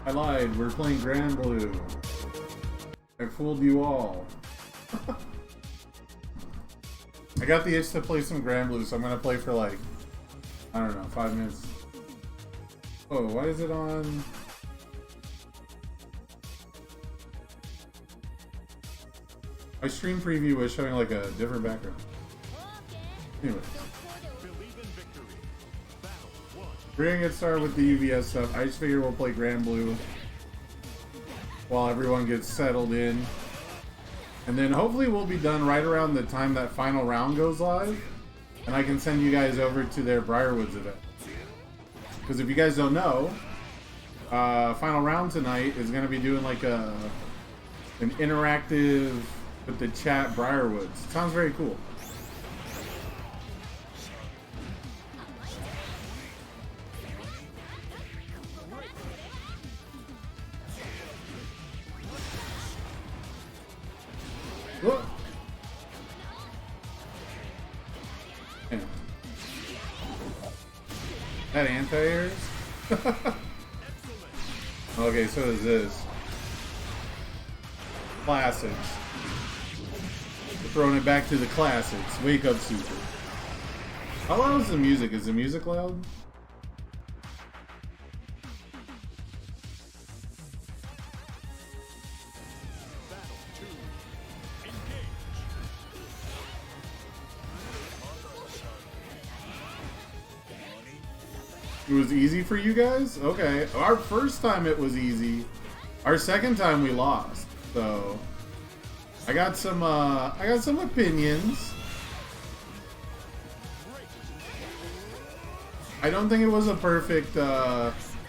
I lied. We're playing Grand Blue. I fooled you all. I got the itch to play some Grand Blue, so I'm gonna play for like, I don't know, 5 minutes. Oh, why is it on? My stream preview was showing like a different background. Anyway. We're gonna get started with the UVS stuff. I just figured we'll play Grand Blue while everyone gets settled in. And then hopefully we'll be done right around the time that final round goes live. And I can send you guys over to their Briarwoods event. Because if you guys don't know, final round tonight is gonna be doing like an interactive with the chat Briarwoods. Sounds very cool. Whoa. Yeah. That anti-airs? Okay, so is this. Classics. We're throwing it back to the classics. Wake up super. How loud is the music? Is the music loud? It was easy for you guys? Okay. Our first time it was easy. Our second time we lost. So I got some opinions. I don't think it was a perfect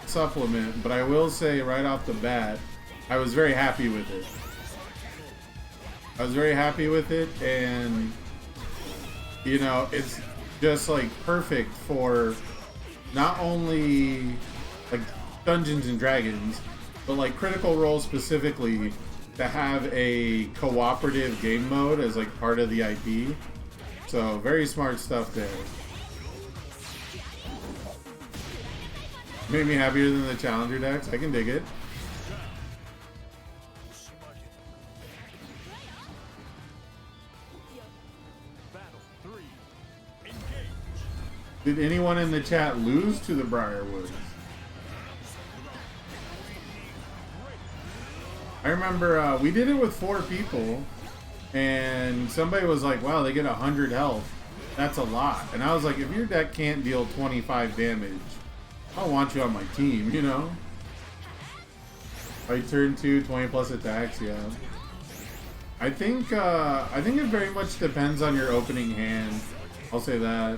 supplement, but I will say right off the bat, I was very happy with it. I was very happy with it, and you know, it's just like perfect for not only like Dungeons and Dragons, but like Critical Role specifically, to have a cooperative game mode as like part of the IP. So very smart stuff there. Made me happier than the Challenger decks. I can dig it. Did anyone in the chat lose to the Briarwoods? I remember we did it with 4 people, and somebody was like, wow, they get 100 health. That's a lot. And I was like, if your deck can't deal 25 damage, I don't want you on my team, you know? By turn 2, 20 plus attacks, yeah. I think it very much depends on your opening hand. I'll say that.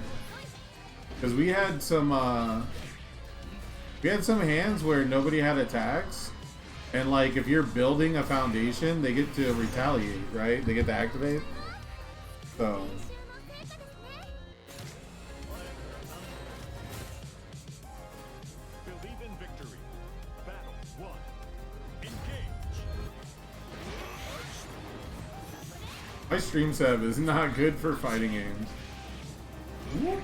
Because we had some hands where nobody had attacks, and like if you're building a foundation, they get to retaliate, right? They get to activate. So believe in victory. Battle 1. Engage. My stream setup is not good for fighting games. All right.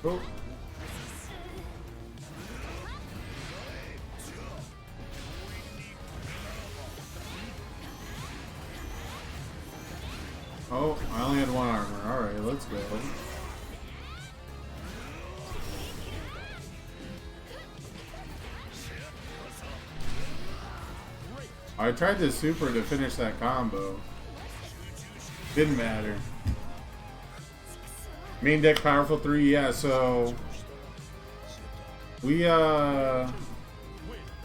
Oh. Oh, I only had 1 armor. Alright, let's go. I tried to super to finish that combo. Didn't matter. Main deck powerful 3, yeah, so we had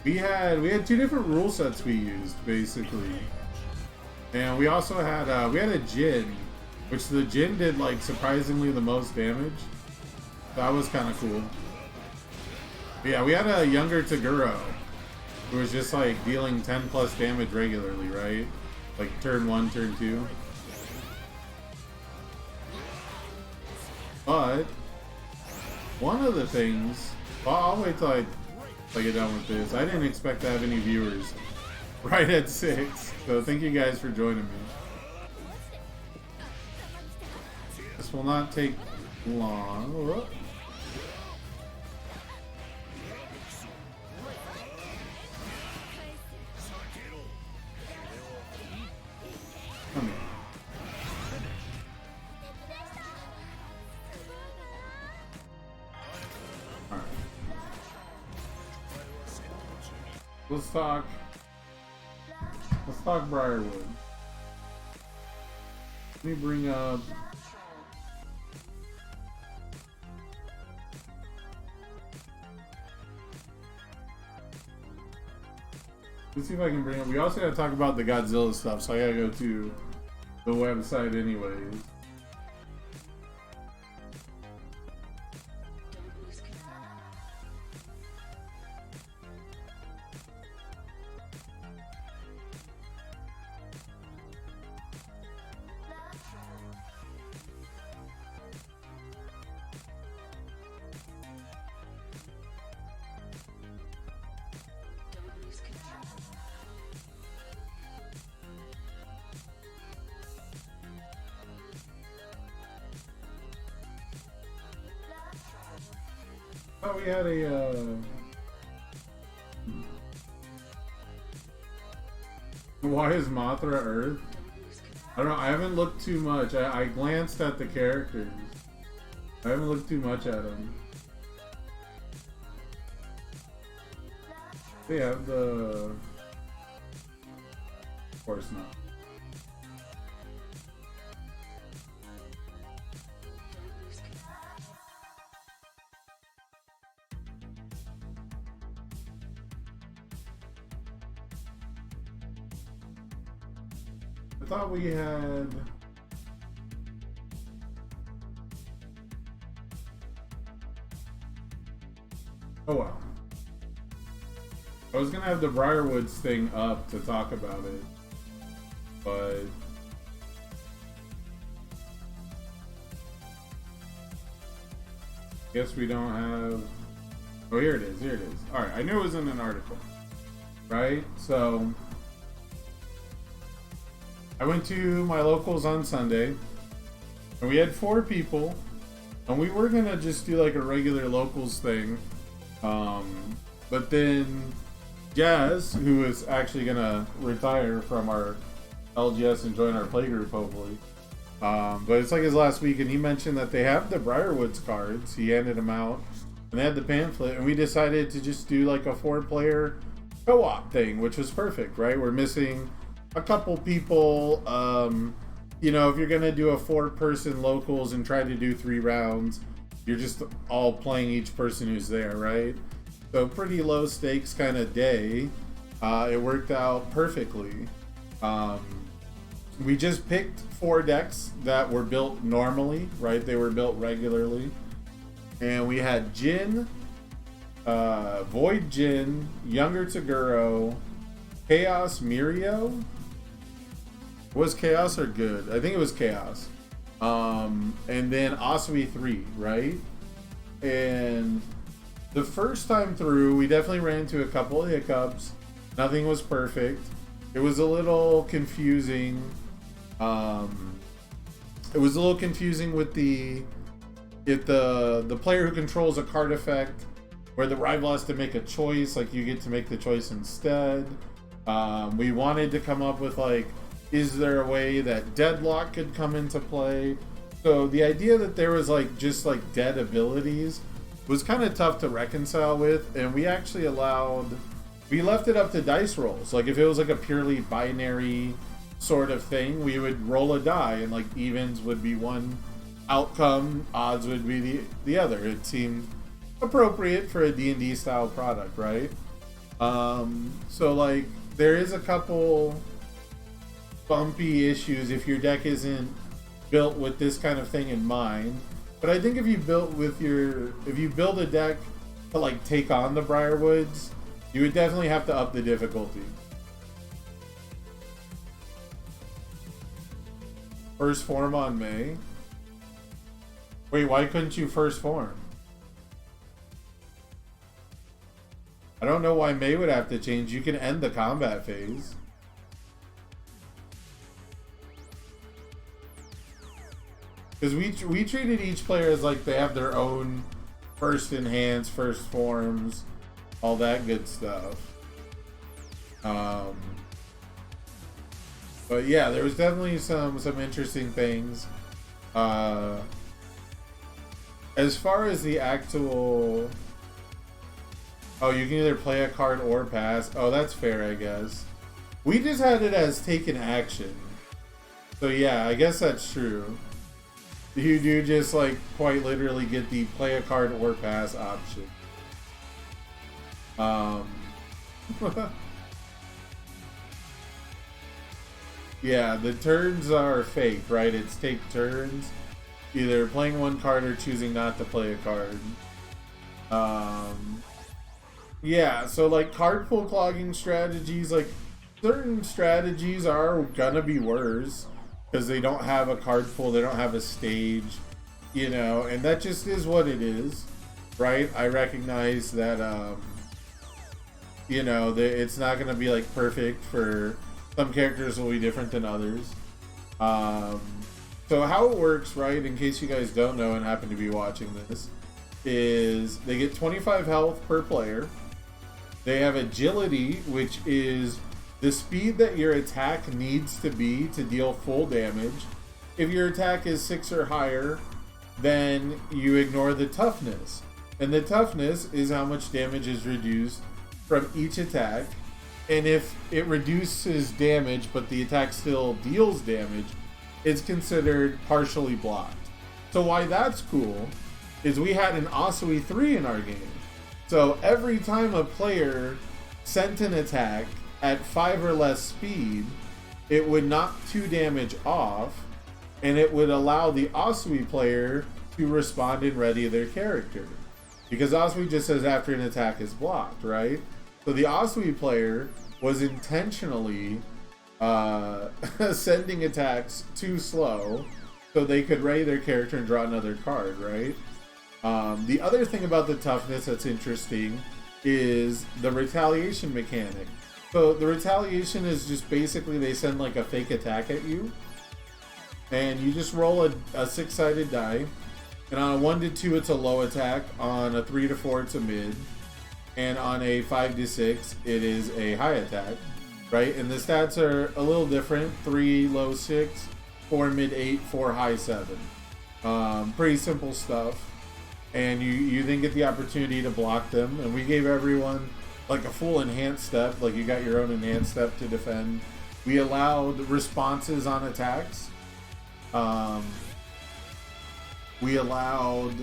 2 different rule sets we used basically. And we also had we had a Jin, which the Jin did like surprisingly the most damage. That was kind of cool. But yeah, we had a younger Taguro, who was just like dealing 10 plus damage regularly, right? Like turn 1, turn 2. But One of the things, well, I'll wait till I get done with this. I didn't expect to have any viewers right at 6, so thank you guys for joining me. This will not take long. Whoop. Come here. Alright. Let's talk Briarwood. Let me bring up let's see if I can bring up. We also gotta talk about the Godzilla stuff, so I gotta go to the website anyways. Oh, we had a why is Mothra Earth? I don't know, I haven't looked too much. I glanced at the characters. I haven't looked too much at them. They have the... Of course not. I thought we had... Oh well. I was gonna have the Briarwoods thing up to talk about it, but guess we don't have... Oh, here it is, here it is. Alright, I knew it was in an article, right? So I went to my locals on Sunday, and we had 4 people, and we were gonna just do like a regular locals thing, but then Jazz, who is actually gonna retire from our LGS and join our playgroup hopefully, but it's like his last week, and he mentioned that they have the Briarwoods cards. He handed them out, and they had the pamphlet, and we decided to just do like a 4-player co-op thing, which was perfect, right? We're missing a couple people. You know, if you're gonna do a 4-person locals and try to do 3 rounds, you're just all playing each person who's there, right? So pretty low stakes kind of day. It worked out perfectly. We just picked 4 decks that were built normally, right? They were built regularly, and we had Jin, Void Jin, Younger Toguro, Chaos Mirio. Was Chaos or Good? I think it was Chaos. And then Asui 3, right? And the first time through, we definitely ran into a couple of hiccups. Nothing was perfect. It was a little confusing. It was a little confusing with the player who controls a card effect, where the rival has to make a choice, like you get to make the choice instead. We wanted to come up with like, is there a way that deadlock could come into play? So the idea that there was like just like dead abilities was kind of tough to reconcile with, and we actually we left it up to dice rolls. Like if it was like a purely binary sort of thing, we would roll a die, and like evens would be one outcome, odds would be the other. It seemed appropriate for a D&D style product, right? So like there is a couple bumpy issues if your deck isn't built with this kind of thing in mind. But I think if you build a deck to like take on the Briarwoods, you would definitely have to up the difficulty. First form on May. Wait, why couldn't you first form? I don't know why May would have to change. You can end the combat phase. Because we treated each player as like they have their own first enhance, first forms, all that good stuff. But yeah, there was definitely some interesting things. As far as the actual, oh, you can either play a card or pass. Oh, that's fair, I guess. We just had it as taken action. So yeah, I guess that's true. You do just like quite literally get the play a card or pass option. Yeah, the turns are fake, right? It's take turns, either playing one card or choosing not to play a card. Yeah, so like card pool clogging strategies, like certain strategies are gonna be worse because they don't have a card pool, they don't have a stage, you know, and that just is what it is, right? I recognize that, you know, it's not gonna be like perfect for some characters will be different than others. So how it works, right, in case you guys don't know and happen to be watching this, is they get 25 health per player. They have agility, which is the speed that your attack needs to be to deal full damage. If your attack is 6 or higher, then you ignore the toughness. And the toughness is how much damage is reduced from each attack. And if it reduces damage, but the attack still deals damage, it's considered partially blocked. So why that's cool is we had an Asui 3 in our game. So every time a player sent an attack at 5 or less speed, it would knock 2 damage off, and it would allow the Asui player to respond and ready their character. Because Asui just says after an attack is blocked, right? So the Asui player was intentionally sending attacks too slow so they could ready their character and draw another card, right? The other thing about the toughness that's interesting is the retaliation mechanic. So the retaliation is just basically they send like a fake attack at you, and you just roll a 6-sided die, and on a 1 to 2 it's a low attack, on a 3 to 4 it's a mid, and on a 5 to 6 it is a high attack, right? And the stats are a little different: 3 low 6, 4 mid 8, 4 high 7. Pretty simple stuff. And you then get the opportunity to block them, and we gave everyone like a full enhanced step, like you got your own enhanced step to defend. We allowed responses on attacks. We allowed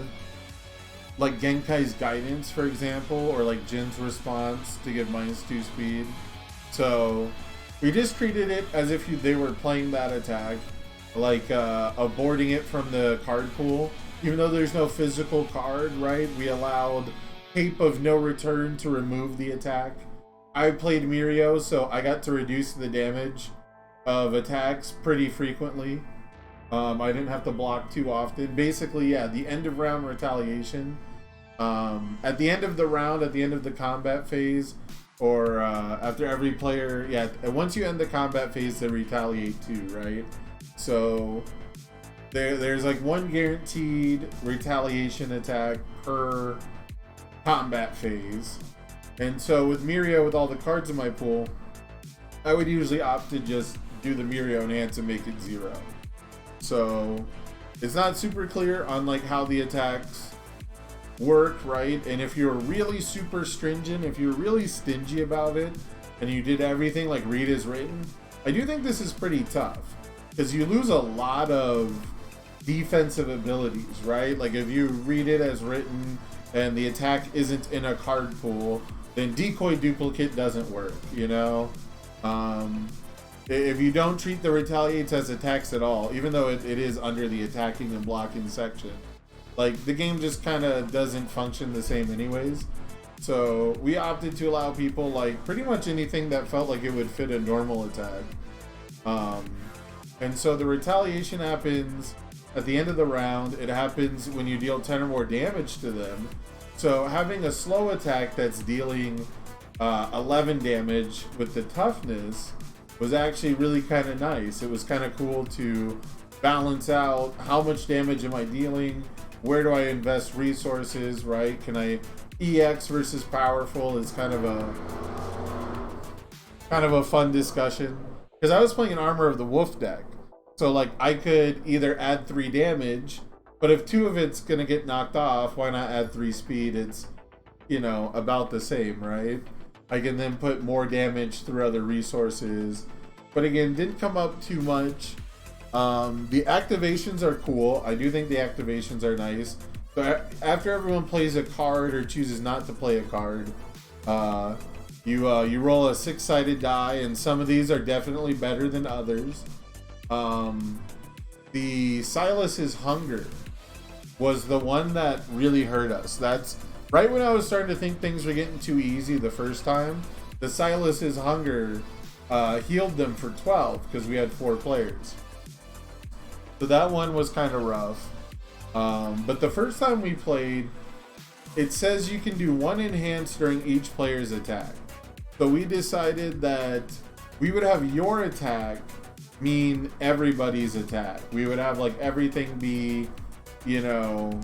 like Genkai's guidance, for example, or like Jin's response to give -2 speed. So we just treated it as if they were playing that attack, like aborting it from the card pool. Even though there's no physical card, right? We allowed Cape of No Return to remove the attack. I played Mirio, so I got to reduce the damage of attacks pretty frequently. I didn't have to block too often. Basically, yeah, the end of round retaliation. At the end of the round, at the end of the combat phase, or after every player, yeah, once you end the combat phase, they retaliate too, right? So there's like one guaranteed retaliation attack per combat phase. And so with Mirio, with all the cards in my pool, I would usually opt to just do the Mirio enhance and make it 0. So it's not super clear on like how the attacks work, right? And if you're really super stringent, if you're really stingy about it, and you did everything like read as written, I do think this is pretty tough, because you lose a lot of defensive abilities, right? Like if you read it as written and the attack isn't in a card pool, then decoy duplicate doesn't work, you know? If you don't treat the retaliates as attacks at all, even though it is under the attacking and blocking section, like the game just kind of doesn't function the same anyways. So we opted to allow people like pretty much anything that felt like it would fit a normal attack. And so the retaliation happens at the end of the round. It happens when you deal 10 or more damage to them. So having a slow attack that's dealing 11 damage with the toughness was actually really kind of nice. It was kind of cool to balance out how much damage am I dealing, where do I invest resources, right? Can I EX versus powerful is kind of a fun discussion, because I was playing an Armor of the Wolf deck, so like I could either add 3 damage, but if 2 of it's gonna get knocked off, why not add 3 speed? It's, you know, about the same, right? I can then put more damage through other resources, but again, didn't come up too much. The activations are cool. I do think the activations are nice. So after everyone plays a card or chooses not to play a card, you roll a 6-sided die, and some of these are definitely better than others. The Silas's Hunger was the one that really hurt us. That's right when I was starting to think things were getting too easy the first time. The Silas's Hunger healed them for 12 because we had 4 players. So that one was kind of rough. But the first time we played, it says you can do 1 enhance during each player's attack. So we decided that we would have your attack mean everybody's attack. We would have like everything be, you know,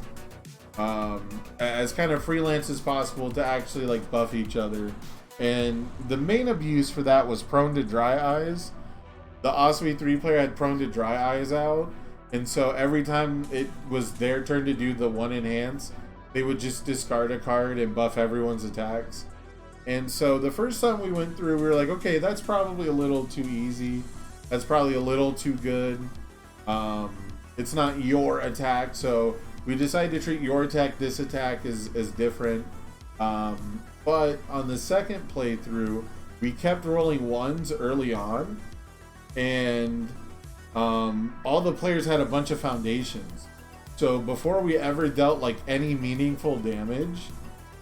as kind of freelance as possible to actually like buff each other. And the main abuse for that was prone to dry eyes. The Osby 3 player had prone to dry eyes out, and so every time it was their turn to do the 1 enhance, they would just discard a card and buff everyone's attacks. And so the first time we went through, we were like, okay, that's probably a little too easy. That's probably a little too good. It's not your attack, so we decided to treat your attack, this attack, as different. But on the second playthrough, we kept rolling 1s early on, and all the players had a bunch of foundations. So before we ever dealt like any meaningful damage,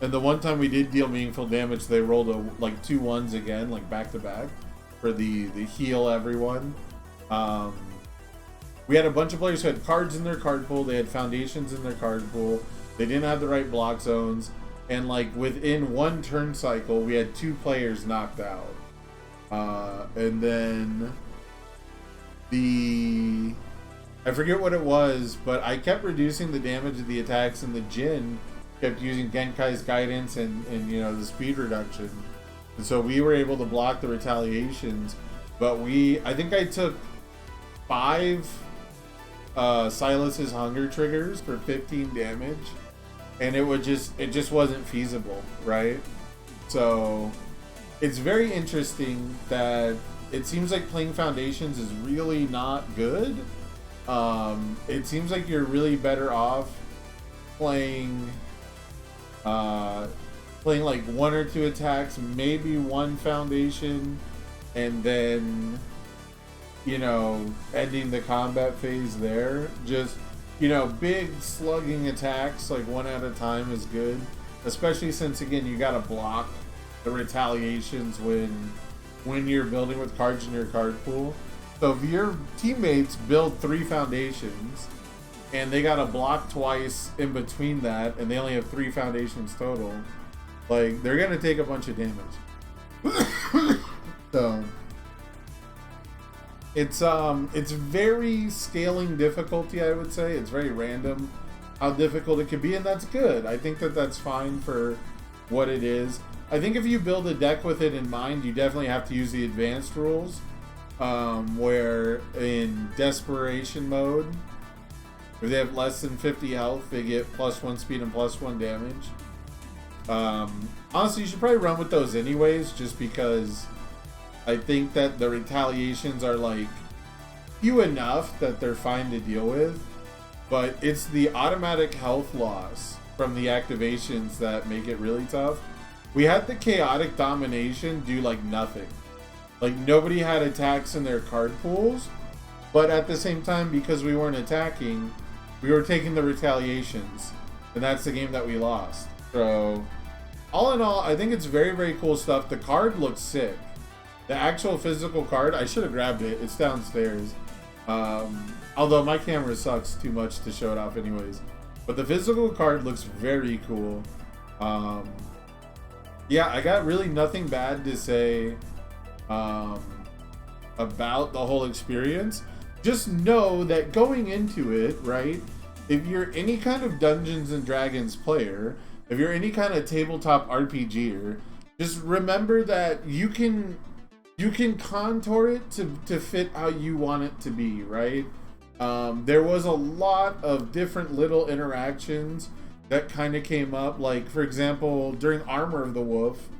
and the one time we did deal meaningful damage, they rolled like 2 1s again, like back to back, for the heal everyone. We had a bunch of players who had cards in their card pool, they had foundations in their card pool, they didn't have the right block zones, and like within 1 turn cycle, we had 2 players knocked out. And then I forget what it was, but I kept reducing the damage of the attacks, and the Jin kept using Genkai's guidance and you know, the speed reduction. And so we were able to block the retaliations, but I think I took 5 Silas's Hunger triggers for 15 damage, and it just wasn't feasible, right? So it's very interesting that it seems like playing Foundations is really not good. It seems like you're really better off playing like 1 or 2 attacks, maybe 1 foundation, and then, you know, ending the combat phase there. Just, you know, big slugging attacks like 1 at a time is good, especially since, again, you gotta block the retaliations when you're building with cards in your card pool. So if your teammates build 3 foundations and they gotta block twice in between that, and they only have 3 foundations total, like, they're gonna take a bunch of damage. So it's very scaling difficulty, I would say. It's very random how difficult it can be, and that's good. I think that's fine for what it is. I think if you build a deck with it in mind, you definitely have to use the advanced rules, where in desperation mode, if they have less than 50 health, they get +1 speed and +1 damage. Honestly, you should probably run with those anyways, just because I think that the retaliations are like few enough that they're fine to deal with, but it's the automatic health loss from the activations that make it really tough. We had the chaotic domination do like nothing. Like, nobody had attacks in their card pools, but at the same time, because we weren't attacking, we were taking the retaliations, and that's the game that we lost. So all in all, I think it's very, very cool stuff. The card looks sick. The actual physical card, I should have grabbed it. It's downstairs. Although my camera sucks too much to show it off anyways. But the physical card looks very cool. Yeah, I got really nothing bad to say um, about the whole experience. Just know that going into it, right? If you're any kind of Dungeons and Dragons player, if you're any kind of tabletop RPGer, just remember that you can contour it to fit how you want it to be, right? There was a lot of different little interactions that kind of came up. Like, for example, during Armor of the Wolf,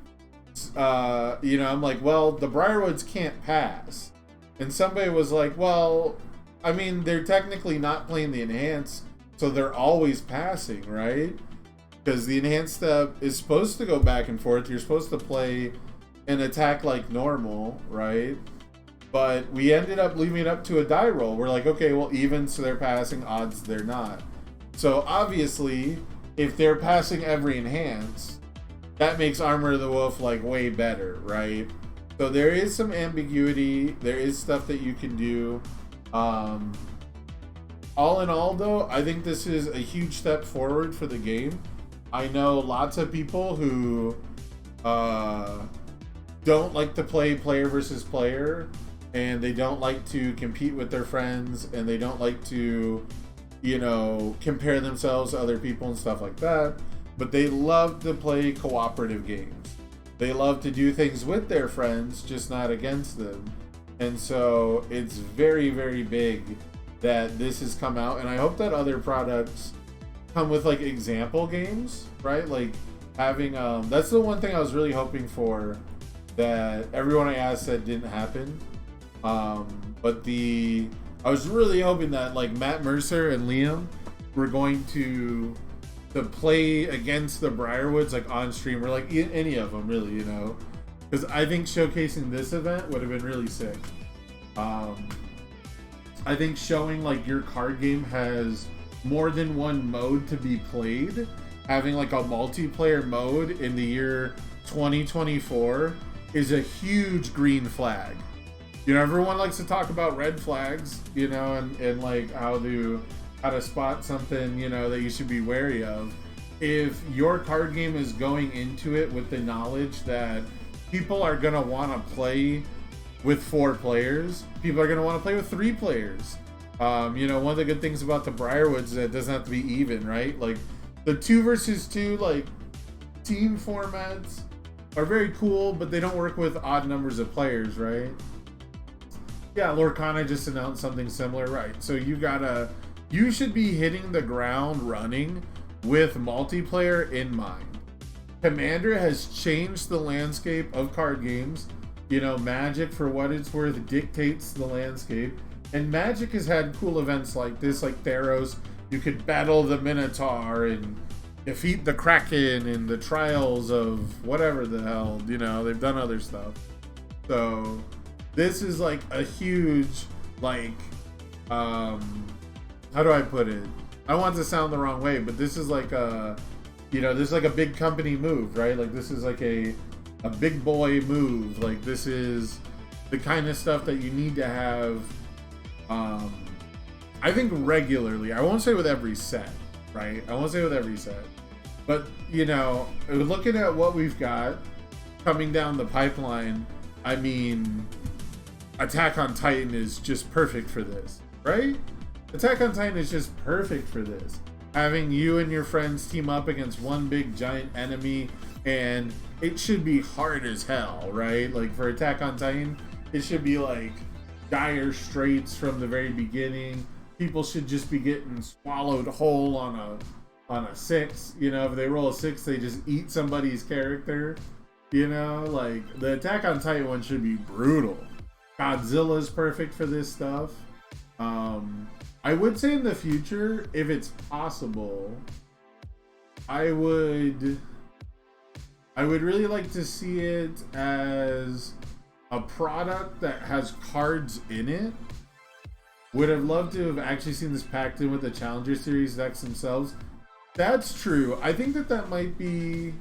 I'm like, well, the Briarwoods can't pass. And somebody was like, well, I mean, they're technically not playing the enhanced, so they're always passing, right? Because the enhanced step is supposed to go back and forth. You're supposed to play an attack like normal, right? But we ended up leaving it up to a die roll. We're like, okay, well, even, so they're passing, odds they're not. So obviously, if they're passing every enhance, that makes Armor of the Wolf like way better, right? So there is some ambiguity. There is stuff that you can do. All in all, though, I think this is a huge step forward for the game. I know lots of people who don't like to play player versus player, and they don't like to compete with their friends, and they don't like to, compare themselves to other people and stuff like that. But they love to play cooperative games. They love to do things with their friends, just not against them. And so it's very, very big that this has come out, and I hope that other products come with like example games, right? Like having that's the one thing I was really hoping for that everyone I asked said didn't happen. But I was really hoping that like Matt Mercer and Liam were going to play against the Briarwoods like on stream, or like any of them really, because I think showcasing this event would have been really sick. I think showing like your card game has more than one mode to be played, having like a multiplayer mode in the year 2024 is a huge green flag. Everyone likes to talk about red flags, and like how to spot something, that you should be wary of. If your card game is going into it with the knowledge that people are going to want to play with 4 players, people are going to want to play with 3 players. One of the good things about the Briarwoods is that it doesn't have to be even, right? Like the 2 versus 2 like team formats are very cool, but they don't work with odd numbers of players, right? Yeah, Lorcana just announced something similar, right? So you should be hitting the ground running with multiplayer in mind. Commander has changed the landscape of card games. Magic, for what it's worth, dictates the landscape. And Magic has had cool events like this, like Theros. You could battle the Minotaur and defeat the Kraken in the Trials of whatever the hell. They've done other stuff. So this is like a huge, like, how do I put it? I don't want it to sound the wrong way, but this is like this is like a big company move, right? Like this is like a big boy move. Like this is the kind of stuff that you need to have, I think regularly. I won't say with every set, right? I won't say with every set. But, looking at what we've got coming down the pipeline, I mean, Attack on Titan is just perfect for this, right? Attack on Titan is just perfect for this. Having you and your friends team up against one big giant enemy, and it should be hard as hell, right? Like for Attack on Titan, it should be like dire straits from the very beginning. People should just be getting swallowed whole on a 6. If they roll a 6, they just eat somebody's character. Like the Attack on Titan one should be brutal. Godzilla's perfect for this stuff. I would say in the future, if it's possible, I would really like to see it as a product that has cards in it. Would have loved to have actually seen this packed in with the Challenger Series decks themselves. That's true. I think that might be...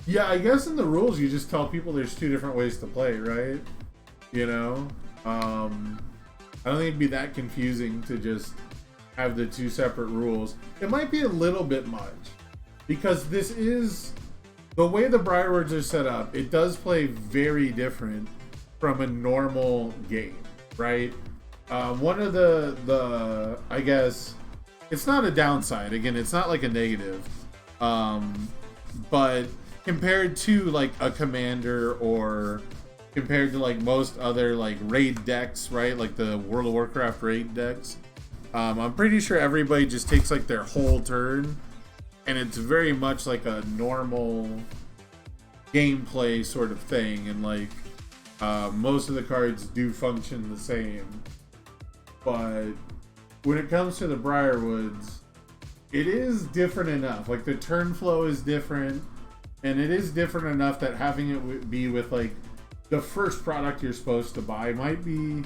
Yeah, I guess in the rules you just tell people there's 2 different ways to play, right? I don't think it'd be that confusing to just have the 2 separate rules. It might be a little bit much, because this is the way the Briarwoods are set up, it does play very different from a normal game, right? One of the I guess it's not a downside. Again, it's not like a negative, but compared to like a commander or compared to like most other like raid decks, right? Like the World of Warcraft raid decks, I'm pretty sure everybody just takes like their whole turn, and it's very much like a normal gameplay sort of thing, and like most of the cards do function the same. But when it comes to the Briarwoods, it is different enough. Like the turn flow is different, and it is different enough that having it be with like the first product you're supposed to buy might be,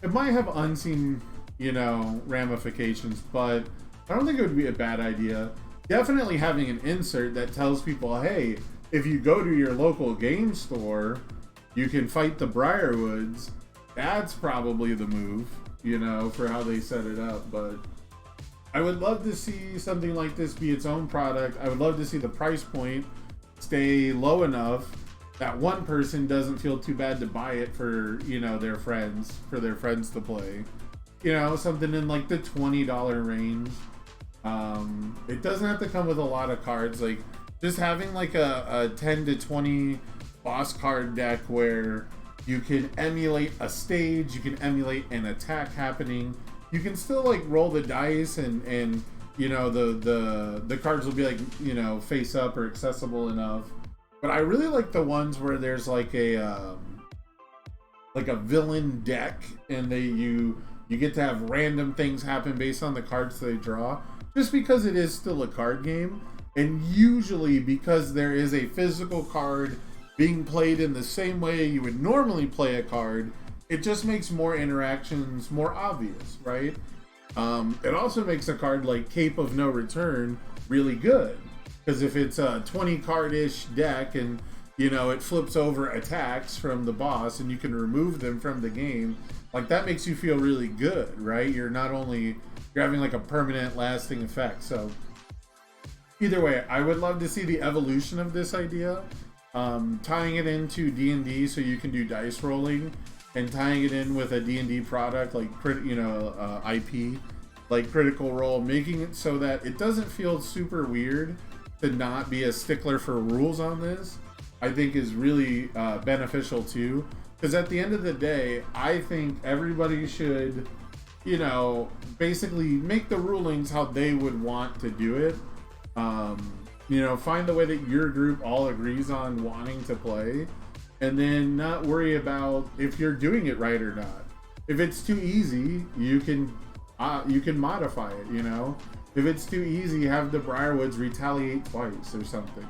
it might have unseen, you know, ramifications, but I don't think it would be a bad idea. Definitely having an insert that tells people, hey, if you go to your local game store, you can fight the Briarwoods. That's probably the move, you know, for how they set it up. But I would love to see something like this be its own product. I would love to see the price point stay low enough that one person doesn't feel too bad to buy it for, you know, their friends, for their friends to play. You know, something in like the $20 range. It doesn't have to come with a lot of cards. Like just having like a 10 to 20 boss card deck where you can emulate a stage, you can emulate an attack happening. You can still like roll the dice and you know the cards will be like, you know, face up or accessible enough. But I really like the ones where there's like a villain deck, and you get to have random things happen based on the cards they draw, just because it is still a card game, and usually because there is a physical card being played in the same way you would normally play a card, it just makes more interactions more obvious, right? It also makes a card like Cape of No Return really good, because if it's a 20 card-ish deck and, you know, it flips over attacks from the boss and you can remove them from the game, like that makes you feel really good, right? You're having like a permanent lasting effect. So either way, I would love to see the evolution of this idea, tying it into D&D so you can do dice rolling, and tying it in with a D&D product like, you know, IP like Critical Role, making it so that it doesn't feel super weird to not be a stickler for rules on this, I think is really beneficial too. Because at the end of the day, I think everybody should, you know, basically make the rulings how they would want to do it. You know, find the way that your group all agrees on wanting to play, and then not worry about if you're doing it right or not. If it's too easy, you can modify it, you know? If it's too easy, have the Briarwoods retaliate twice or something.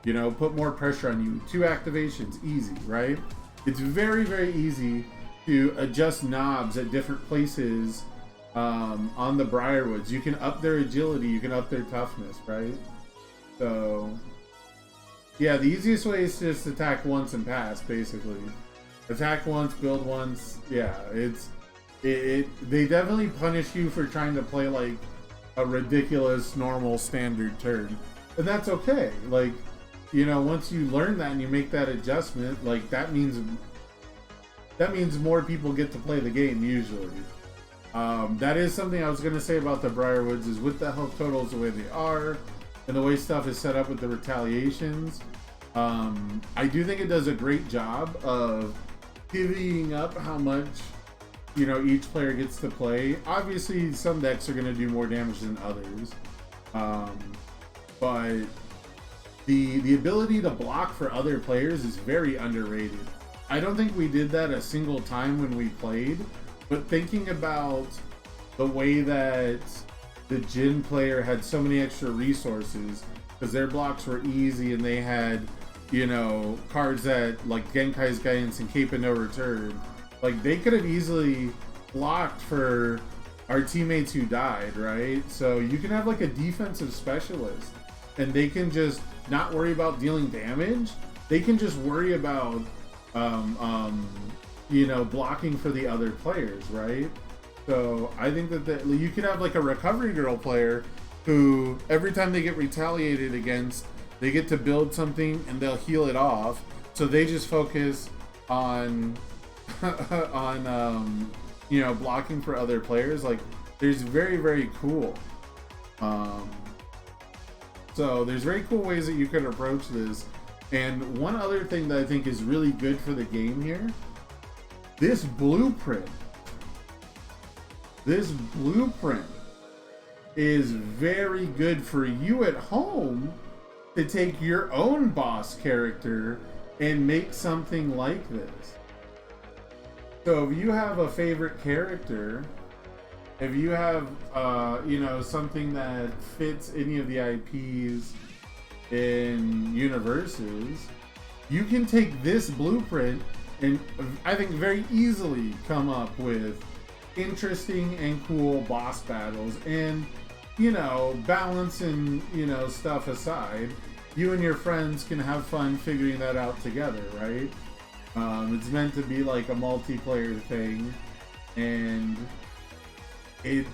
You know, put more pressure on you. 2 activations, easy, right? It's very, very easy to adjust knobs at different places on the Briarwoods. You can up their agility, you can up their toughness, right? So, yeah, the easiest way is to just attack once and pass, basically. Attack once, build once. Yeah, they definitely punish you for trying to play like a ridiculous normal standard turn, but that's okay. Like, you know, once you learn that and you make that adjustment, like that means more people get to play the game usually. That is something I was going to say about the Briarwoods, is with the health totals the way they are and the way stuff is set up with the retaliations, I do think it does a great job of divvying up how much, you know, each player gets to play. Obviously, some decks are going to do more damage than others, but the ability to block for other players is very underrated. I don't think we did that a single time when we played, but thinking about the way that the Jin player had so many extra resources because their blocks were easy and they had, you know, cards that like Genkai's Guidance and Cape of No Return. Like, they could have easily blocked for our teammates who died, right? So you can have like a defensive specialist and they can just not worry about dealing damage. They can just worry about, you know, blocking for the other players, right? So I think that you could have like a Recovery Girl player who every time they get retaliated against, they get to build something and they'll heal it off. So they just focus on on you know, blocking for other players. Like, there's very, very cool. So there's very cool ways that you could approach this. And one other thing that I think is really good for the game here, this blueprint is very good for you at home to take your own boss character and make something like this. So if you have a favorite character, if you have you know, something that fits any of the IPs in universes, you can take this blueprint and I think very easily come up with interesting and cool boss battles. And, you know, balance and, you know, stuff aside, you and your friends can have fun figuring that out together, right? It's meant to be like a multiplayer thing, and I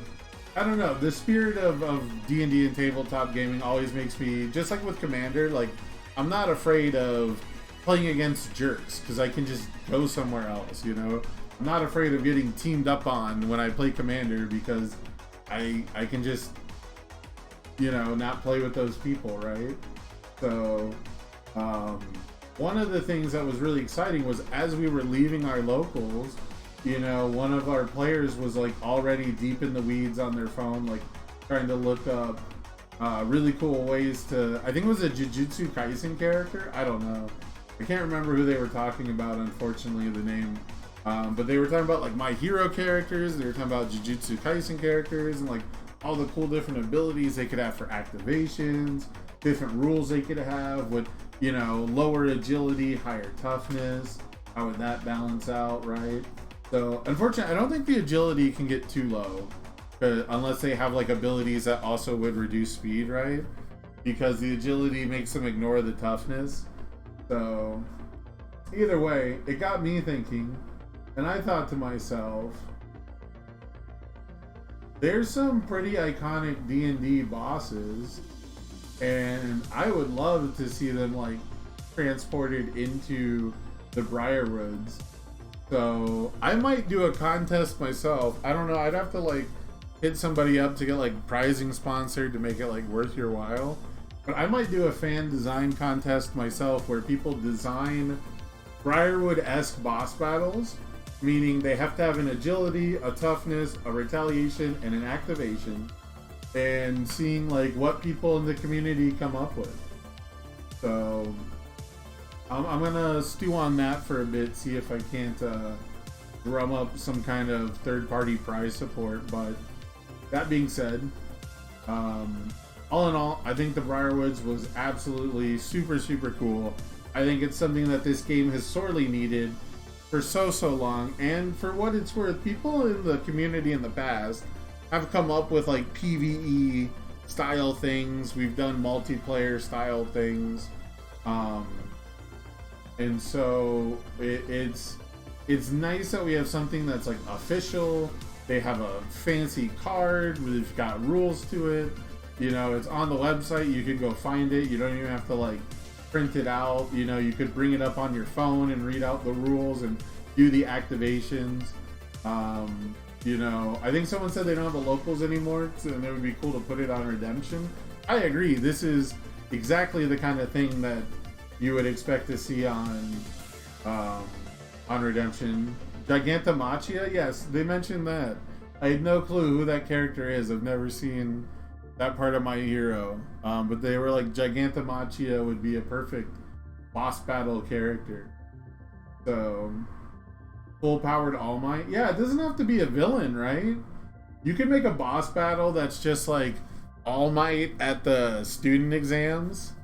don't know, the spirit of D&D and tabletop gaming always makes me, just like with Commander, like, I'm not afraid of playing against jerks, because I can just go somewhere else, you know? I'm not afraid of getting teamed up on when I play Commander, because I can just, you know, not play with those people, right? So, one of the things that was really exciting was as we were leaving our locals, you know, one of our players was like already deep in the weeds on their phone, like trying to look up really cool ways to, I think it was a Jujutsu Kaisen character, I don't know. I can't remember who they were talking about, unfortunately, the name. But they were talking about like My Hero characters, they were talking about Jujutsu Kaisen characters, and like all the cool different abilities they could have for activations, different rules they could have with, you know, lower agility, higher toughness. How would that balance out, right? So, unfortunately, I don't think the agility can get too low, unless they have like abilities that also would reduce speed, right? Because the agility makes them ignore the toughness. So, either way, it got me thinking, and I thought to myself, there's some pretty iconic D&D bosses, and I would love to see them like transported into the Briarwoods. So I might do a contest myself. I don't know, I'd have to like hit somebody up to get like prizing sponsored to make it like worth your while. But I might do a fan design contest myself where people design Briarwood-esque boss battles, meaning they have to have an agility, a toughness, a retaliation, and an activation, and seeing like what people in the community come up with. So I'm gonna stew on that for a bit, see if I can't drum up some kind of third-party prize support. But that being said, all in all, I think the Briarwoods was absolutely super cool. I think it's something that this game has sorely needed for so long, and for what it's worth, people in the community in the past have come up with like PvE style things. We've done multiplayer style things, and so it's nice that we have something that's like official. They have a fancy card, we've got rules to it, you know, it's on the website, you can go find it, you don't even have to like print it out, you know, you could bring it up on your phone and read out the rules and do the activations. You know, I think someone said they don't have the locals anymore, so it would be cool to put it on Redemption. I agree, this is exactly the kind of thing that you would expect to see on Redemption. Gigantomachia, yes, they mentioned that. I had no clue who that character is. I've never seen that part of My Hero. But they were like, Gigantomachia would be a perfect boss battle character. So, full-powered All Might. Yeah, it doesn't have to be a villain, right? You can make a boss battle that's just like All Might at the student exams,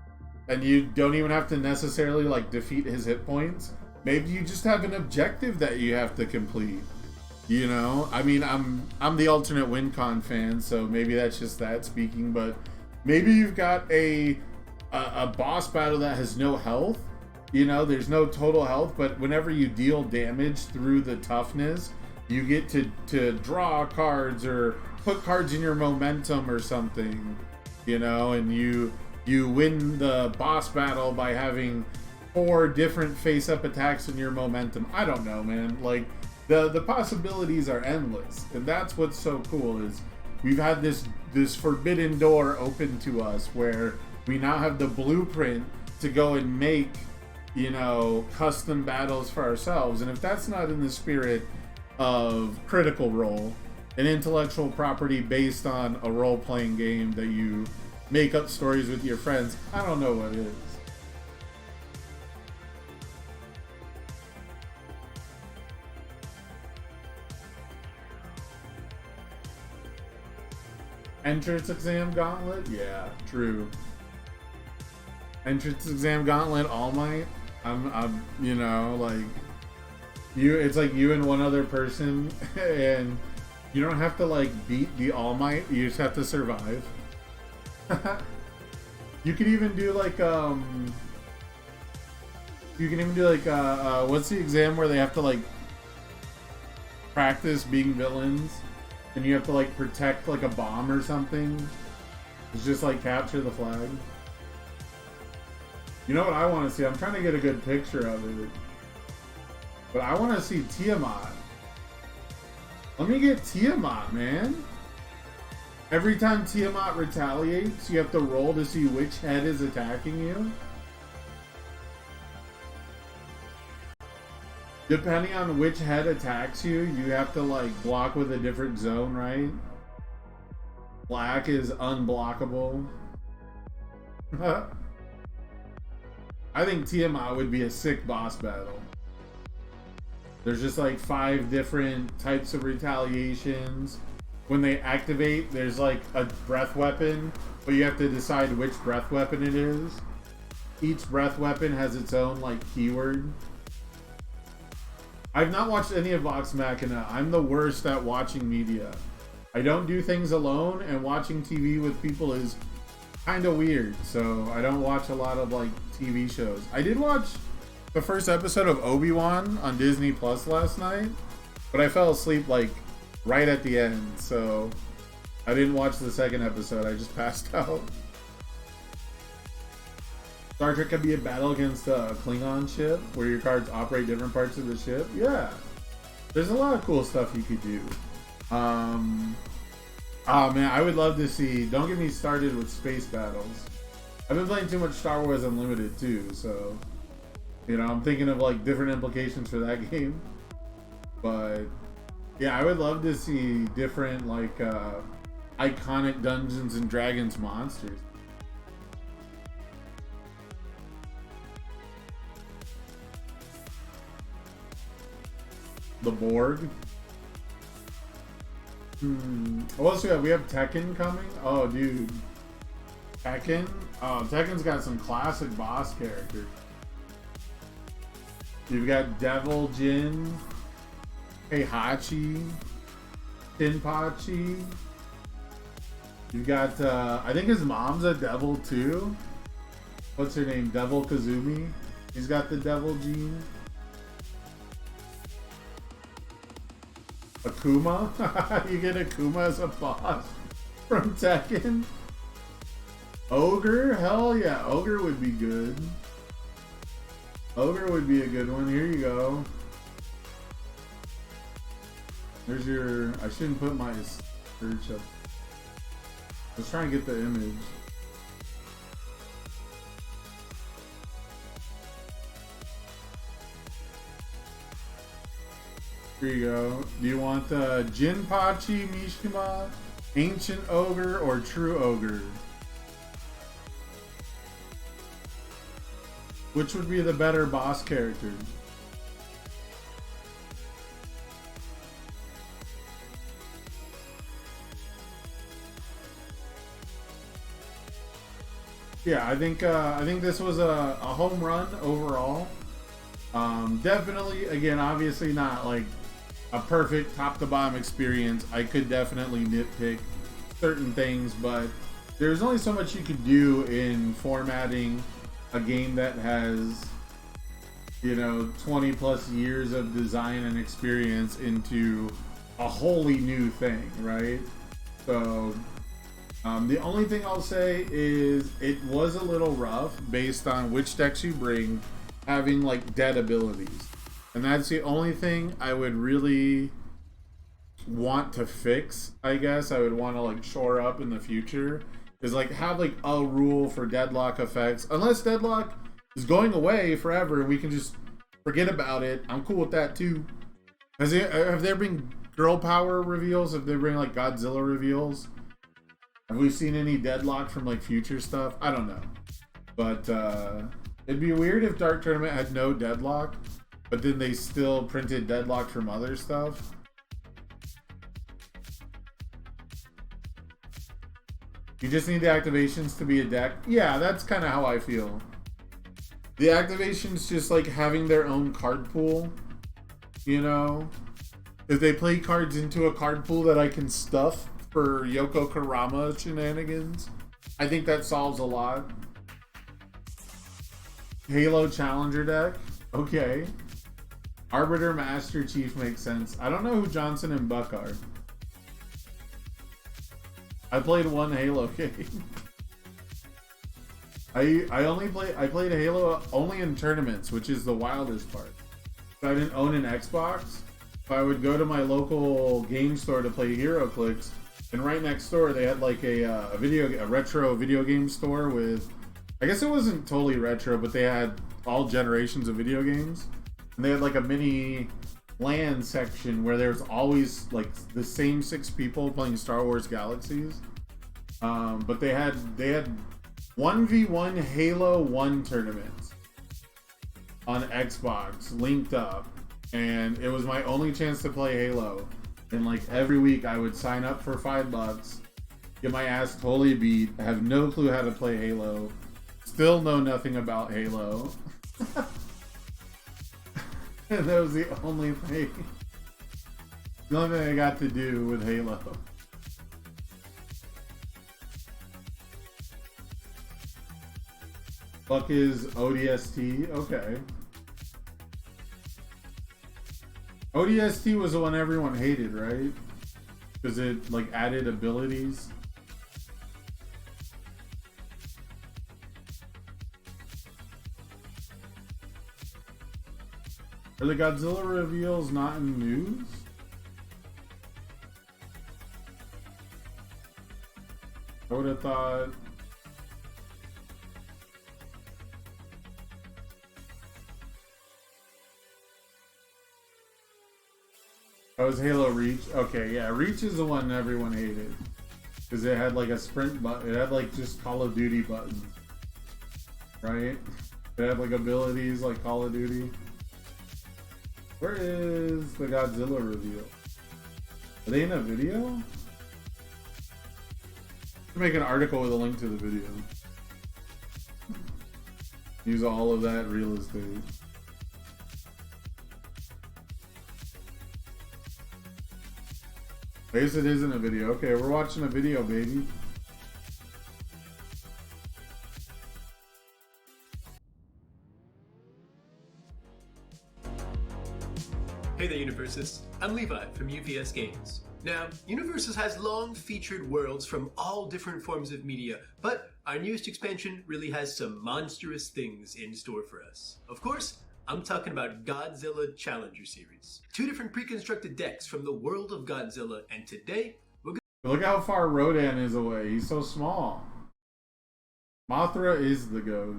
and you don't even have to necessarily like defeat his hit points. Maybe you just have an objective that you have to complete. You know, I mean, I'm the alternate WinCon fan, so maybe that's just that speaking. But maybe you've got a boss battle that has no health. You know, there's no total health, but whenever you deal damage through the toughness, you get to draw cards or put cards in your momentum or something. You know, and you You win the boss battle by having 4 different face-up attacks in your momentum. I don't know, man. Like, the possibilities are endless, and that's what's so cool is we've had this forbidden door open to us where we now have the blueprint to go and make, you know, custom battles for ourselves. And if that's not in the spirit of Critical Role, an intellectual property based on a role-playing game that you make up stories with your friends, I don't know what is. Entrance exam gauntlet? Yeah, true. Entrance exam gauntlet, All Might. I'm, you know, like, it's like you and one other person, and you don't have to, like, beat the All Might, you just have to survive. You could even do, like, what's the exam where they have to, like, practice being villains? And you have to, like, protect, like, a bomb or something. It's just, like, capture the flag. You know what I want to see? I'm trying to get a good picture of it. But I want to see Tiamat. Let me get Tiamat, man. Every time Tiamat retaliates, you have to roll to see which head is attacking you. Depending on which head attacks you, you have to, like, block with a different zone, right? Black is unblockable. I think Tiamat would be a sick boss battle. There's just, like, 5 different types of retaliations. When they activate, there's, like, a breath weapon, but you have to decide which breath weapon it is. Each breath weapon has its own, like, keyword. I've not watched any of Vox Machina. I'm the worst at watching media. I don't do things alone, and watching TV with people is kind of weird, so I don't watch a lot of, like, TV shows. I did watch the first episode of Obi-Wan on Disney Plus last night, but I fell asleep, like, right at the end, so I didn't watch the second episode. I just passed out. Star Trek could be a battle against a Klingon ship where your cards operate different parts of the ship. Yeah, there's a lot of cool stuff you could do. Oh man, I would love to see. Don't get me started with space battles. I've been playing too much Star Wars Unlimited too, so you know I'm thinking of, like, different implications for that game. But yeah, I would love to see different, like, iconic Dungeons and Dragons monsters. The Borg. What else we have? We have Tekken coming. Oh, dude. Tekken? Oh, Tekken's got some classic boss characters. You've got Devil Jin, Heihachi, Shinpachi. You've got, I think his mom's a devil too. What's her name? Devil Kazumi. He's got the devil gene. Akuma? You get Akuma as a boss from Tekken? Ogre? Hell yeah, Ogre would be good. Ogre would be a good one. Here you go. There's your... I shouldn't put my search up. Let's try and get the image. Here you go. Do you want Jinpachi Mishima, Ancient Ogre, or True Ogre? Which would be the better boss character? Yeah, I think this was a home run overall. Definitely, again, obviously not like a perfect top to bottom experience. I could definitely nitpick certain things, but there's only so much you could do in formatting a game that has, you know, 20 plus years of design and experience into a wholly new thing, right? So The only thing I'll say is it was a little rough based on which decks you bring, having like dead abilities. And that's the only thing I would really want to fix, I guess. I would want to like shore up in the future. Is like have like a rule for deadlock effects. Unless deadlock is going away forever and we can just forget about it. I'm cool with that too. Have there been girl power reveals? Have there been like Godzilla reveals? Have we seen any deadlock from like future stuff? I don't know. But it'd be weird if Dark Tournament had no deadlock, but then they still printed deadlock from other stuff. You just need the activations to be a deck. Yeah, that's kind of how I feel. The activations just like having their own card pool, you know? If they play cards into a card pool that I can stuff for Yoko Kurama shenanigans, I think that solves a lot. Halo Challenger deck? Okay. Arbiter Master Chief makes sense. I don't know who Johnson and Buck are. I played one Halo game. I played a Halo only in tournaments, which is the wildest part. I didn't own an Xbox. So I would go to my local game store to play HeroClix, and right next door they had like a retro video game store with, I guess it wasn't totally retro, but they had all generations of video games, and they had like a mini LAN section where there's always like the same 6 people playing Star Wars Galaxies. But they had 1v1 Halo 1 tournaments on Xbox linked up, and it was my only chance to play Halo. And like every week I would sign up for $5, get my ass totally beat, have no clue how to play Halo, still know nothing about Halo. And that was the only thing I got to do with Halo. Fuck is ODST? Okay. ODST was the one everyone hated, right? Because it like added abilities. Are the Godzilla reveals not in news? I would have thought. Oh, it was Halo Reach? Okay, yeah, Reach is the one everyone hated. Because it had like a sprint button. It had like just Call of Duty buttons. Right? It had like abilities like Call of Duty. Where is the Godzilla reveal? Are they in a video? Make an article with a link to the video. Use all of that real estate. I guess it isn't a video. Okay, we're watching a video, baby. Hey there, Universes. I'm Levi from UVS Games. Now, Universes has long featured worlds from all different forms of media, but our newest expansion really has some monstrous things in store for us. Of course, I'm talking about Godzilla Challenger Series. 2 different pre-constructed decks from the world of Godzilla, and today, we're gonna look how far Rodan is away. He's so small. Mothra is the goat.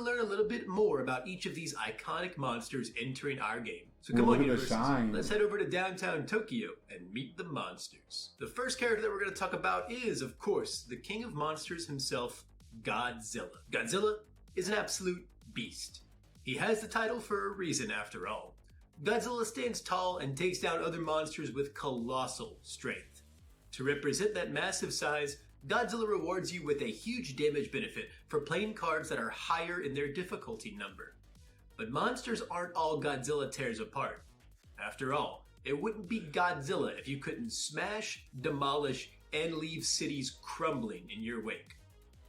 learn a little bit more about each of these iconic monsters entering our game. So come on, Universes, let's head over to downtown Tokyo and meet the monsters. The first character that we're going to talk about is, of course, the king of monsters himself, Godzilla. Godzilla is an absolute beast. He has the title for a reason, after all. Godzilla stands tall and takes down other monsters with colossal strength. To represent that massive size, Godzilla rewards you with a huge damage benefit for playing cards that are higher in their difficulty number. But monsters aren't all Godzilla tears apart. After all, it wouldn't be Godzilla if you couldn't smash, demolish, and leave cities crumbling in your wake.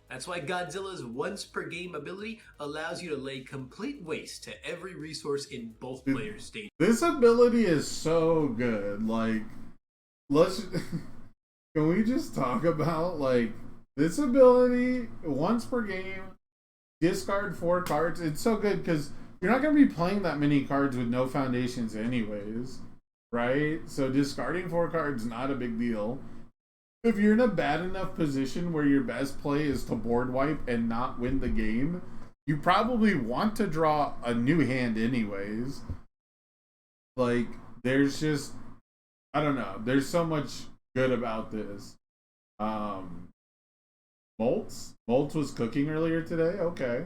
That's why Godzilla's once per game ability allows you to lay complete waste to every resource in both players' stages. This ability is so good. Like, let's can we just talk about like This ability, once per game, discard 4 cards. It's so good because you're not going to be playing that many cards with no foundations anyways, right? So discarding 4 cards is not a big deal. If you're in a bad enough position where your best play is to board wipe and not win the game, you probably want to draw a new hand anyways. Like, there's just, I don't know. There's so much good about this. Moltz was cooking earlier today. Okay.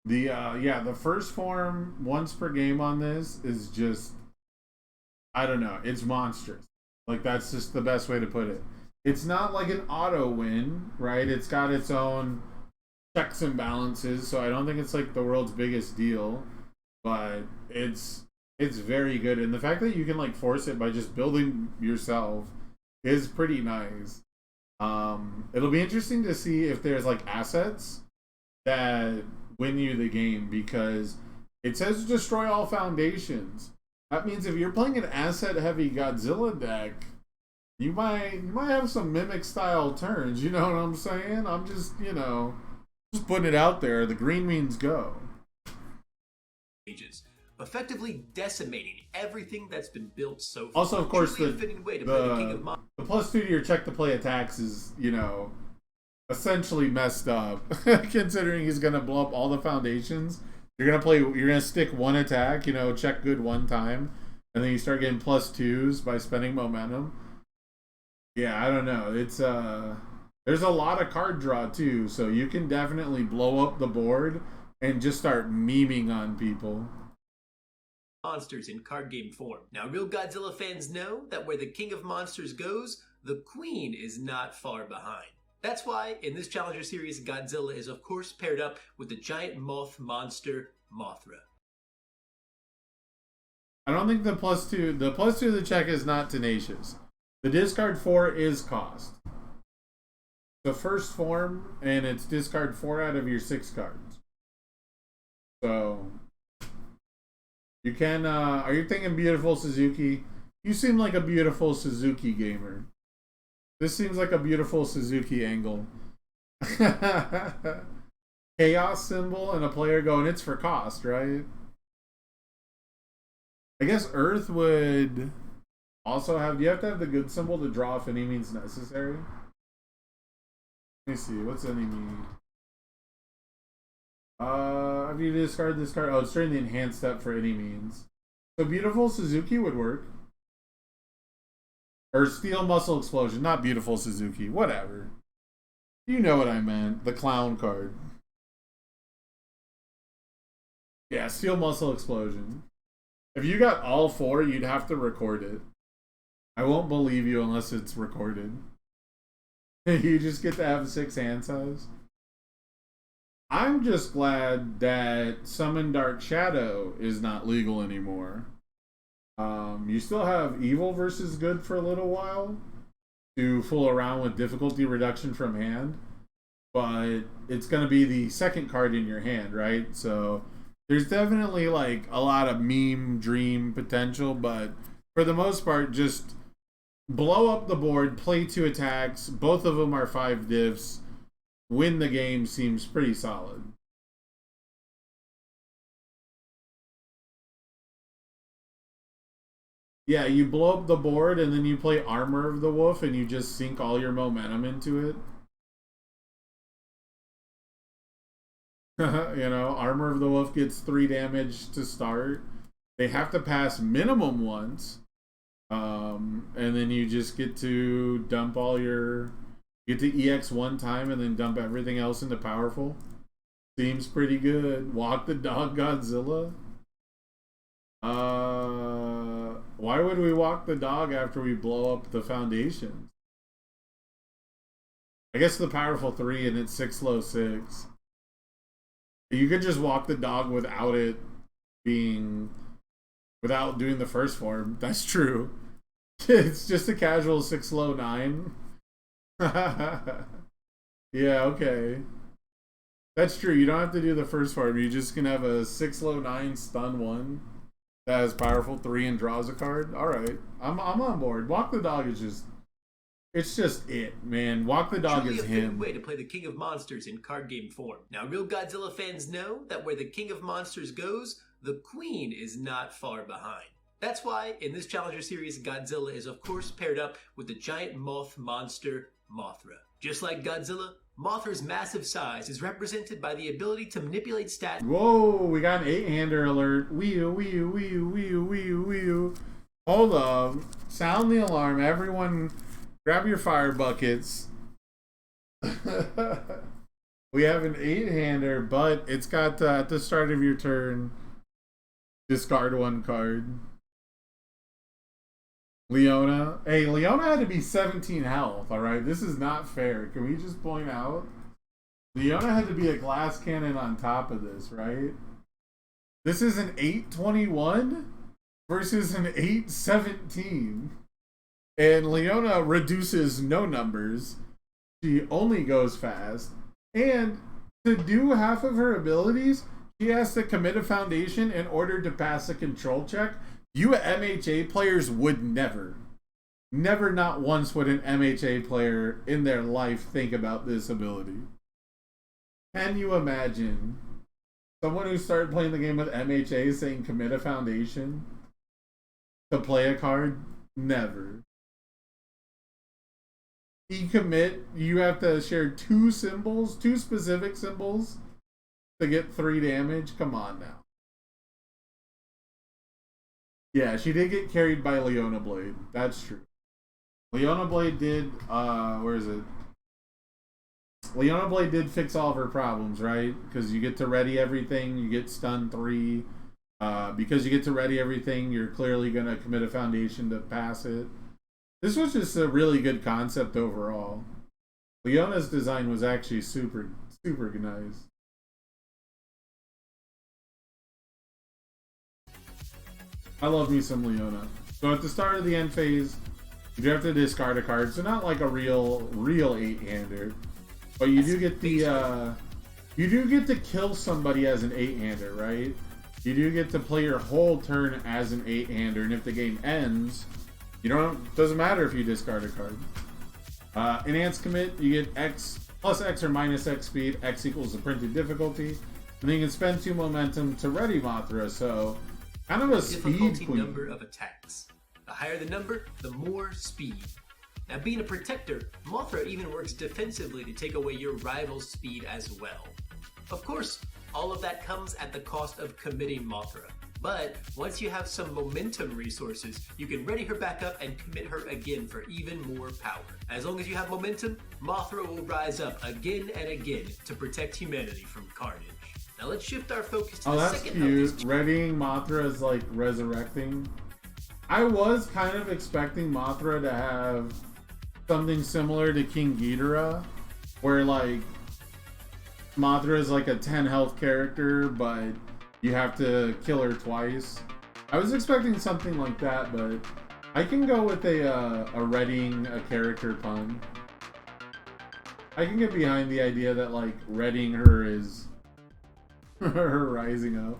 The first form once per game on this is just, I don't know. It's monstrous. Like, that's just the best way to put it. It's not like an auto win, right? It's got its own checks and balances, so I don't think it's like the world's biggest deal, but it's very good. And the fact that you can like force it by just building yourself is pretty nice. It'll be interesting to see if there's like assets that win you the game, because it says destroy all foundations. That means if you're playing an asset-heavy Godzilla deck, you might have some Mimic style turns. You know what I'm saying? I'm just just putting it out there. The green means go. Effectively decimating everything that's been built so far. Also, of course, the +2 to your check to play attacks is essentially messed up, considering he's gonna blow up all the foundations. You're gonna stick one attack, check good one time, and then you start getting +2s by spending momentum. Yeah, I don't know. It's there's a lot of card draw too, so you can definitely blow up the board and just start memeing on people. Monsters in card game form. Now, real Godzilla fans know that where the king of monsters goes, the queen is not far behind. That's why, in this Challenger series, Godzilla is of course paired up with the giant moth monster, Mothra. I don't think the +2 to the check is not tenacious. The discard 4 is cost. The first form, and it's discard 4 out of your 6 cards. So, you can, are you thinking Beautiful Suzuki? You seem like a Beautiful Suzuki gamer. This seems like a Beautiful Suzuki angle. Chaos symbol and a player going, it's for cost, right? I guess Earth would also have, you have to have the good symbol to draw if any means necessary. Let me see, what's any mean? If you discard this card, it's during the enhanced step for any means. So Beautiful Suzuki would work. Or Steel Muscle Explosion, not Beautiful Suzuki, whatever. You know what I meant, the clown card. Yeah, Steel Muscle Explosion. If you got all 4, you'd have to record it. I won't believe you unless it's recorded. You just get to have 6 hand size. I'm just glad that Summon Dark Shadow is not legal anymore. You still have evil versus good for a little while to fool around with difficulty reduction from hand, but it's going to be the second card in your hand, right? So there's definitely like a lot of meme dream potential, but for the most part, just blow up the board, play 2 attacks, both of them are 5 diffs, win the game seems pretty solid. Yeah, you blow up the board and then you play Armor of the Wolf and you just sink all your momentum into it. Armor of the Wolf gets 3 damage to start. They have to pass minimum once. And then you just get to dump get to EX 1 time and then dump everything else into powerful. Seems pretty good. Walk the dog Godzilla. Why would we walk the dog after we blow up the foundation? I guess the powerful 3 and it's 6 low 6. You could just walk the dog without doing the first form. That's true. It's just a casual 6 low 9. Yeah, okay. That's true. You don't have to do the first form. You just can have a 6 low 9 stun 1 that has powerful 3 and draws a card. All right, I'm on board. Walk the dog is It's just it, man. Walk the Dog Truly is a him. fitting way to play the King of Monsters in card game form. Now, real Godzilla fans know that where the King of Monsters goes, the Queen is not far behind. That's why, in this Challenger series, Godzilla is of course paired up with the giant moth monster, Mothra. Just like Godzilla, Mothra's massive size is represented by the ability to manipulate stats. Whoa, we got an 8-hander alert. Wee-oo. Hold up. Sound the alarm. Everyone, grab your fire buckets. We have an 8-hander, but it's got at the start of your turn, discard 1 card. Leona. Hey, Leona had to be 17 health, alright? This is not fair. Can we just point out? Leona had to be a glass cannon on top of this, right? This is an 821 versus an 817. And Leona reduces no numbers. She only goes fast. And to do half of her abilities, she has to commit a foundation in order to pass a control check. You MHA players would never, not once would an MHA player in their life think about this ability. Can you imagine someone who started playing the game with MHA saying commit a foundation to play a card? Never. E-commit, you have to share 2 symbols, 2 specific symbols to get 3 damage? Come on now. Yeah, she did get carried by Leona Blade. That's true. Leona Blade did, where is it? Leona Blade did fix all of her problems, right? Because you get to ready everything, you get stun 3. Because you get to ready everything, you're clearly going to commit a foundation to pass it. This was just a really good concept overall. Leona's design was actually super nice. I love me some Leona. So at the start of the end phase, you do have to discard a card. So not like a real 8-hander, but you do get the you do get to kill somebody as an 8-hander, right? You do get to play your whole turn as an 8-hander, and if the game ends, you don't. Doesn't matter if you discard a card. Enhanced commit, you get X plus X or minus X speed. X equals the printed difficulty, and then you can spend 2 momentum to ready Mothra. So. Kind of a speed queen. Number of attacks. The higher the number, the more speed. Now, being a protector, Mothra even works defensively to take away your rival's speed as well. Of course, all of that comes at the cost of committing Mothra. But once you have some momentum resources, you can ready her back up and commit her again for even more power. As long as you have momentum, Mothra will rise up again and again to protect humanity from carnage. Now let's shift our focus to the second. Oh, that's cute. Readying Mothra is like resurrecting. I was kind of expecting Mothra to have something similar to King Ghidorah, where like Mothra is like a 10 health character, but you have to kill her twice. I was expecting something like that, but I can go with a readying a character pun. I can get behind the idea that like readying her is her rising up.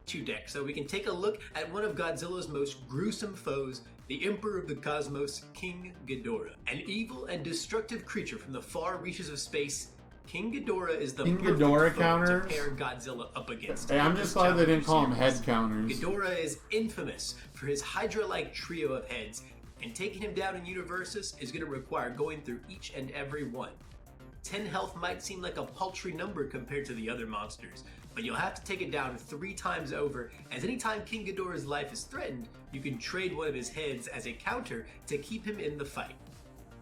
2 decks, so we can take a look at one of Godzilla's most gruesome foes, the Emperor of the Cosmos, King Ghidorah. An evil and destructive creature from the far reaches of space, King Ghidorah is the perfect foe to pair Godzilla up against. Hey, I'm just glad they didn't call him head counters. Ghidorah is infamous for his Hydra-like trio of heads, and taking him down in Universus is going to require going through each and every one. 10 health might seem like a paltry number compared to the other monsters, but you'll have to take it down 3 times over, as anytime King Ghidorah's life is threatened, you can trade one of his heads as a counter to keep him in the fight.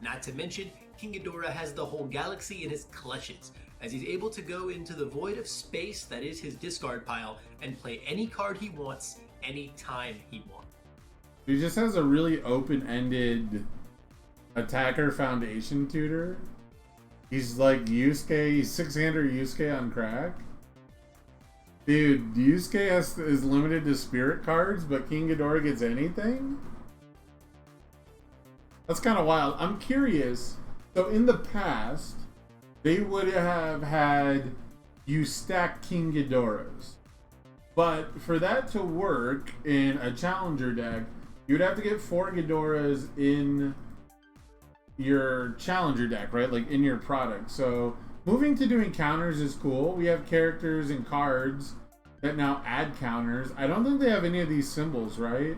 Not to mention, King Ghidorah has the whole galaxy in his clutches, as he's able to go into the void of space that is his discard pile and play any card he wants, anytime he wants. He just has a really open-ended attacker foundation tutor. He's like Yusuke, he's 6-hander Yusuke on crack. Dude, Yusuke is limited to spirit cards, but King Ghidorah gets anything? That's kind of wild. I'm curious. So in the past, they would have had you stack King Ghidorahs. But for that to work in a challenger deck, you'd have to get 4 Ghidorahs in your challenger deck, right? Like in your product. So moving to doing counters is cool. We have characters and cards that now add counters. I don't think they have any of these symbols, right?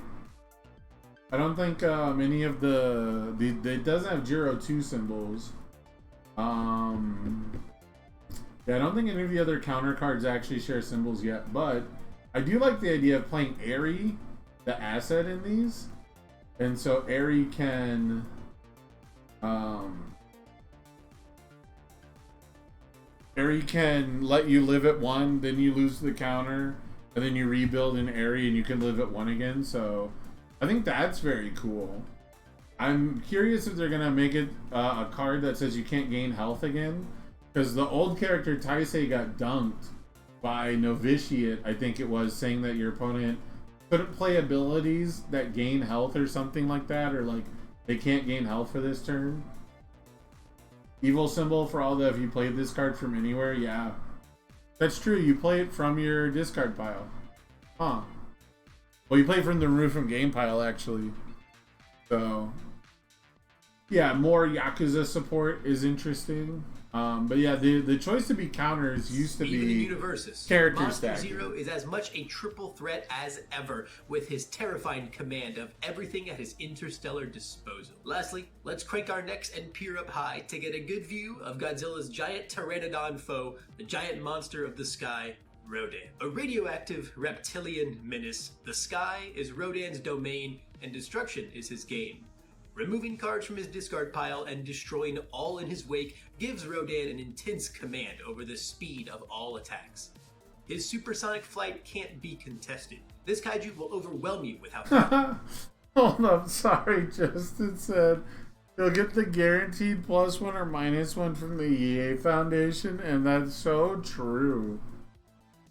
I don't think any of it doesn't have Jiro 2 symbols. Yeah, I don't think any of the other counter cards actually share symbols yet, but I do like the idea of playing Eri, the asset in these. And so Eri can let you live at 1, then you lose the counter, and then you rebuild in Eri and you can live at 1 again. So I think that's very cool. I'm curious if they're gonna make it a card that says you can't gain health again, because the old character Taisei got dunked by Novitiate, I think it was, saying that your opponent couldn't play abilities that gain health or something like that, or like they can't gain health for this turn. Evil symbol for all the if you played this card from anywhere. Yeah, that's true. You play it from your discard pile. Huh. Well, you play it from the remove from game pile, actually. So yeah, more Yakuza support is interesting. But yeah, the choice to be counters used to be character Monster stacking. Zero is as much a triple threat as ever, with his terrifying command of everything at his interstellar disposal. Lastly, let's crank our necks and peer up high to get a good view of Godzilla's giant pteranodon foe, the giant monster of the sky, Rodan. A radioactive reptilian menace, the sky is Rodan's domain and destruction is his game. Removing cards from his discard pile and destroying all in his wake gives Rodan an intense command over the speed of all attacks. His supersonic flight can't be contested. This kaiju will overwhelm you with how... Hold up, sorry, Justin said you'll get the guaranteed +1 or -1 from the EA Foundation, and that's so true.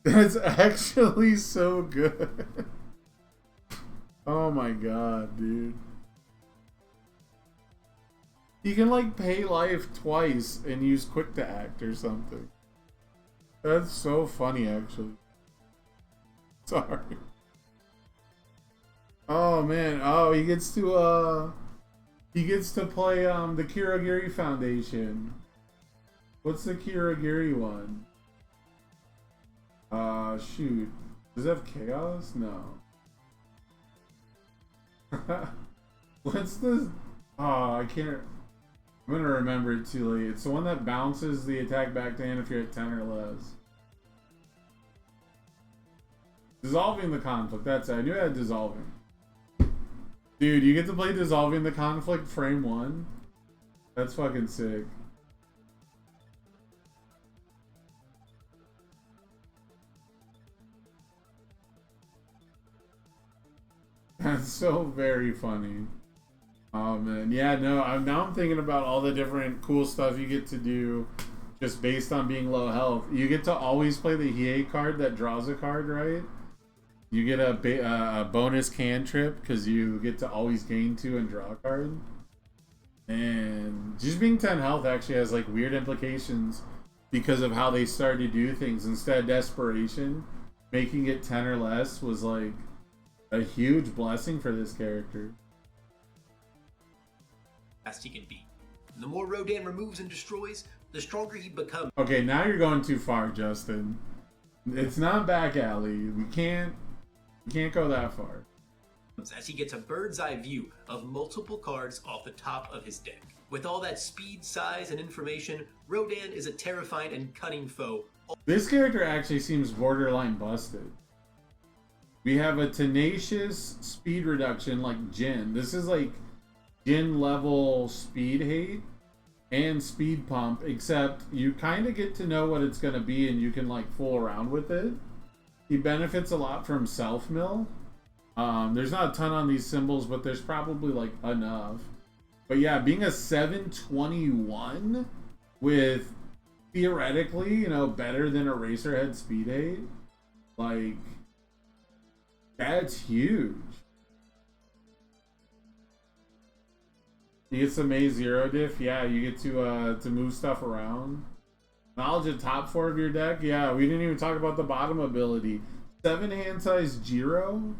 That's actually so good. Oh my god, dude. You can like pay life twice and use quick to act or something. That's so funny, actually. Sorry. Oh man. Oh, he gets to play the Kirigiri Foundation. What's the Kirigiri one? Shoot. Does it have chaos? No. What's the... Oh, I can't... I'm gonna remember it too late. It's the one that bounces the attack back to hand if you're at 10 or less. Dissolving the conflict. That's it. I knew I had dissolving. Dude, you get to play dissolving the conflict frame 1? That's fucking sick. That's so very funny. Oh man, yeah, no, now I'm thinking about all the different cool stuff you get to do just based on being low health. You get to always play the Hiei card that draws a card, right? You get a bonus cantrip because you get to always gain 2 and draw a card. And just being 10 health actually has like weird implications because of how they started to do things. Instead of desperation, making it 10 or less was like a huge blessing for this character. He can be. The more Rodan removes and destroys, the stronger he becomes. Okay, now you're going too far, Justin. It's not back alley. We can't go that far. As he gets a bird's eye view of multiple cards off the top of his deck. With all that speed, size, and information, Rodan is a terrifying and cunning foe. This character actually seems borderline busted. We have a tenacious speed reduction like Jin. This is like Jin level speed hate and speed pump, except you kind of get to know what it's going to be and you can like fool around with it. He benefits a lot from self mill. There's not a ton on these symbols, but there's probably like enough. But yeah, being a 721 with theoretically, you know, better than Eraserhead speed hate, like that's huge. You get some A0 diff, yeah, you get to move stuff around. Knowledge of top 4 of your deck, yeah, we didn't even talk about the bottom ability. 7 hand size Jiro?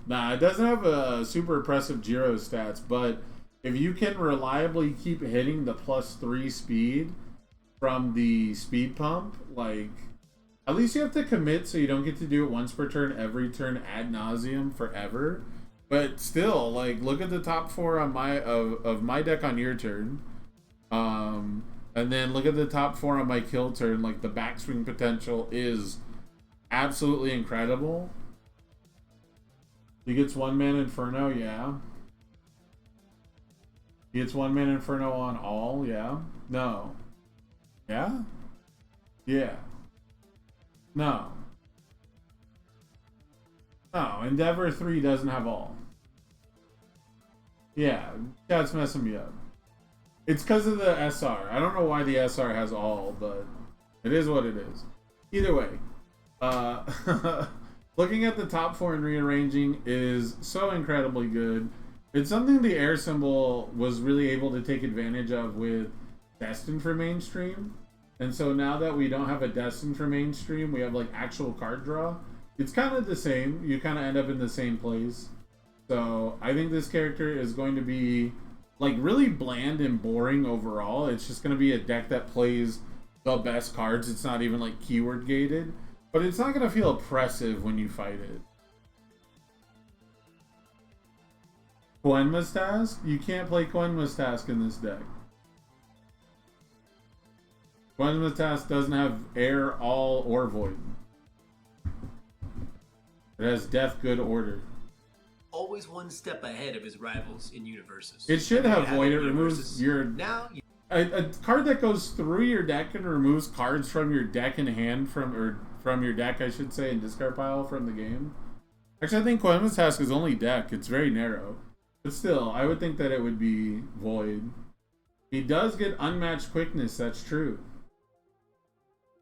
Nah, it doesn't have a super impressive Jiro stats, but if you can reliably keep hitting the +3 speed from the speed pump, like, at least you have to commit so you don't get to do it once per turn, every turn ad nauseum forever. But still, like, look at the top 4 on my of my deck on your turn. And then look at the top 4 on my kill turn. Like, the backswing potential is absolutely incredible. He gets 1-man Inferno, yeah. He gets 1-man Inferno on all, yeah. No. Yeah? Yeah. No. No, Endeavor 3 doesn't have all. Yeah, that's messing me up. It's because of the SR. I don't know why the SR has all, but it is what it is. Either way, looking at the top 4 and rearranging is so incredibly good. It's something the air symbol was really able to take advantage of with Destined for mainstream. And so now that we don't have a Destined for mainstream, we have like actual card draw. It's kind of the same. You kind of end up in the same place. So I think this character is going to be like really bland and boring overall. It's just going to be a deck that plays the best cards. It's not even like keyword gated, but it's not going to feel oppressive when you fight it. Quenma's Task? You can't play Quenma's Task in this deck. Quenma's Task doesn't have air, all, or void. It has death, good, order. Always one step ahead of his rivals in universes. It should have void. It removes your... Now... A card that goes through your deck and removes cards from your deck and hand from your deck, I should say, and discard pile from the game. Actually, I think Quenma's Task is only deck. It's very narrow. But still, I would think that it would be void. He does get unmatched quickness, that's true.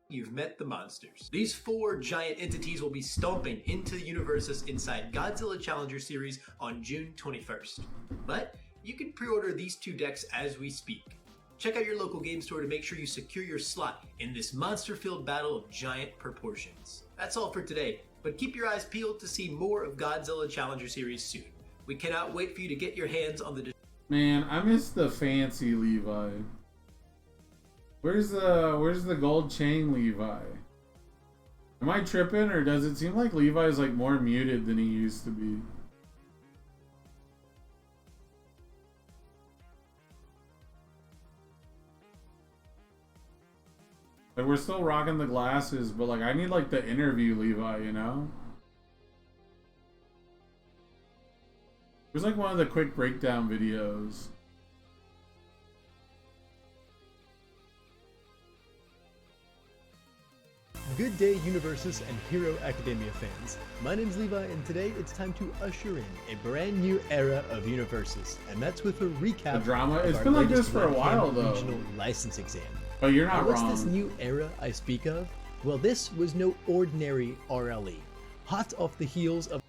You've met the monsters. These 4 giant entities will be stomping into the universes inside Godzilla Challenger Series on June 21st. But you can pre-order these 2 decks as we speak. Check out your local game store to make sure you secure your slot in this monster-filled battle of giant proportions. That's all for today, but keep your eyes peeled to see more of Godzilla Challenger Series soon. We cannot wait for you to get your hands on the... Man, I miss the fancy Levi. Where's the gold chain Levi? Am I tripping, or does it seem like Levi's like more muted than he used to be? Like, we're still rocking the glasses, but like I need like the interview Levi, you know? There's like one of the quick breakdown videos. Good day, Universus and Hero Academia fans. My name's Levi, and today it's time to usher in a brand new era of Universus, and that's with a recap. The drama. Of it's our been like latest this for a while, though. Regional license exam. But you're not now, wrong. What's this new era I speak of? Well, this was no ordinary RLE. Hot off the heels of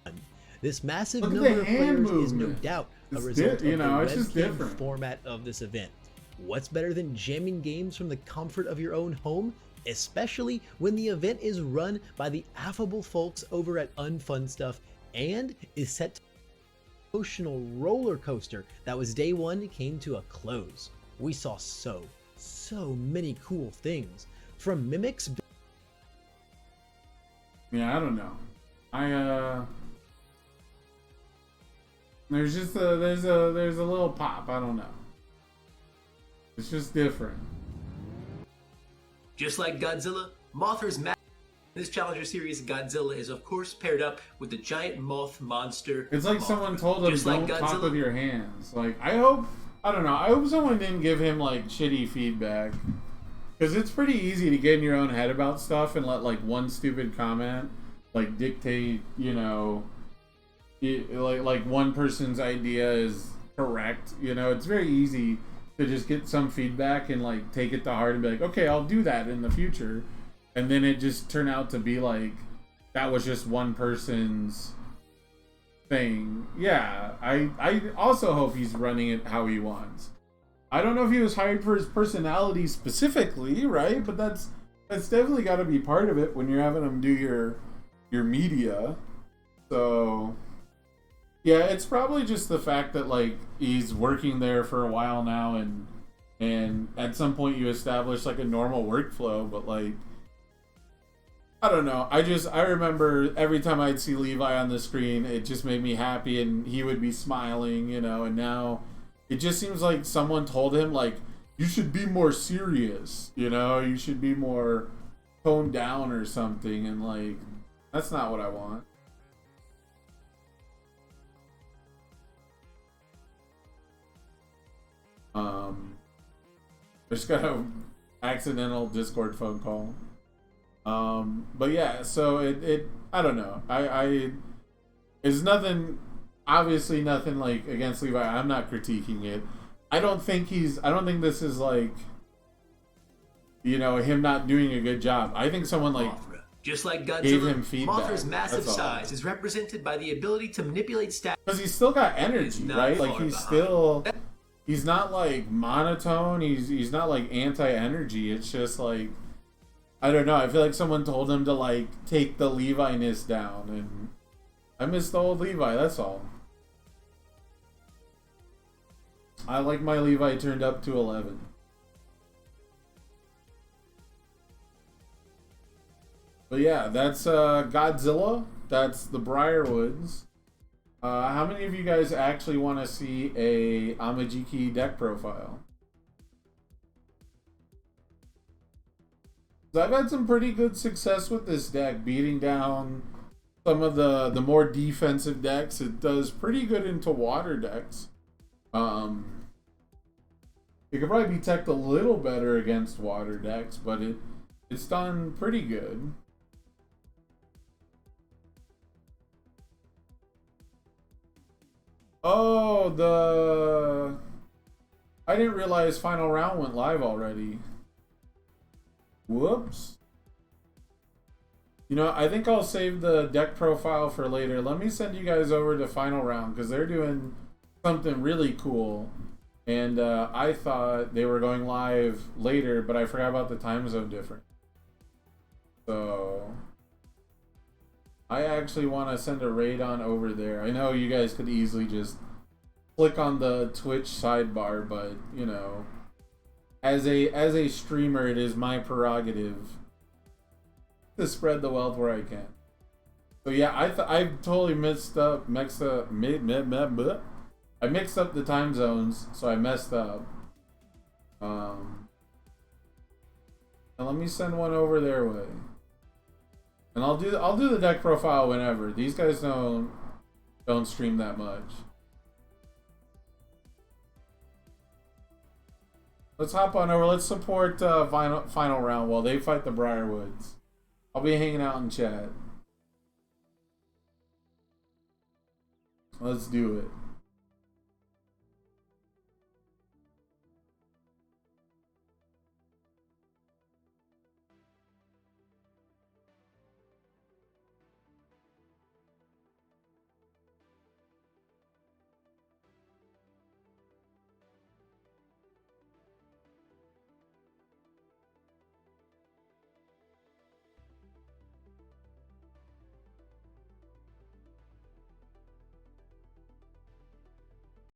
this massive number of players is no doubt a result of the webcam format of this event. What's better than jamming games from the comfort of your own home? Especially when the event is run by the affable folks over at Unfun Stuff and is set to an emotional roller coaster that was day one came to a close. We saw so many cool things from mimics. Yeah, I don't know. There's just there's a little pop. I don't know. It's just different. Just like Godzilla, Mothra's in this Challenger Series, Godzilla is of course paired up with the giant moth monster. It's like Mothra. Someone told him, just don't like talk with your hands. Like, I hope someone didn't give him like shitty feedback. Because it's pretty easy to get in your own head about stuff and let like one stupid comment like dictate, you know, like one person's idea is correct. You know, it's very easy to just get some feedback and like take it to heart and be like, okay, I'll do that in the future. And then it just turned out to be like, that was just one person's thing. Yeah, I also hope he's running it how he wants. I don't know if he was hired for his personality specifically, right? But that's definitely got to be part of it when you're having him do your media. So Yeah, it's probably just the fact that like he's working there for a while now, and at some point you establish like a normal workflow, but like I don't know. I remember every time I'd see Levi on the screen, it just made me happy, and he would be smiling, you know. And now it just seems like someone told him like you should be more serious, you know. You should be more toned down or something, and like that's not what I want. I just got an accidental Discord phone call. But yeah, so it I don't know. I it's nothing, obviously nothing like against Levi. I'm not critiquing it. I don't think this is like, you know, him not doing a good job. I think someone like Mothra. Just like Godzilla, gave him feedback. Mothra's massive size is represented by the ability to manipulate stats. Because he's still got energy, right? Like he's not like monotone. He's not like anti-energy. It's just like, I don't know. I feel like someone told him to like take the Levi-ness down, and I miss the old Levi. That's all. I like my Levi turned up to 11. But yeah, that's Godzilla. That's the Briarwoods. How many of you guys actually want to see a Amajiki deck profile? So I've had some pretty good success with this deck, beating down some of the more defensive decks. It does pretty good into water decks. It could probably be teched a little better against water decks, but it's done pretty good. Oh, I didn't realize final round went live already. Whoops. You know, I think I'll save the deck profile for later. Let me send you guys over to final round because they're doing something really cool. And I thought they were going live later, but I forgot about the time zone difference. So I actually want to send a raid on over there. I know you guys could easily just click on the Twitch sidebar, but you know, as a streamer, it is my prerogative to spread the wealth where I can. So yeah, I totally mixed up the time zones, so I messed up. And let me send one over their way. And I'll do the deck profile whenever. These guys don't stream that much. Let's hop on over. Let's support final round while they fight the Briarwoods. I'll be hanging out in chat. Let's do it.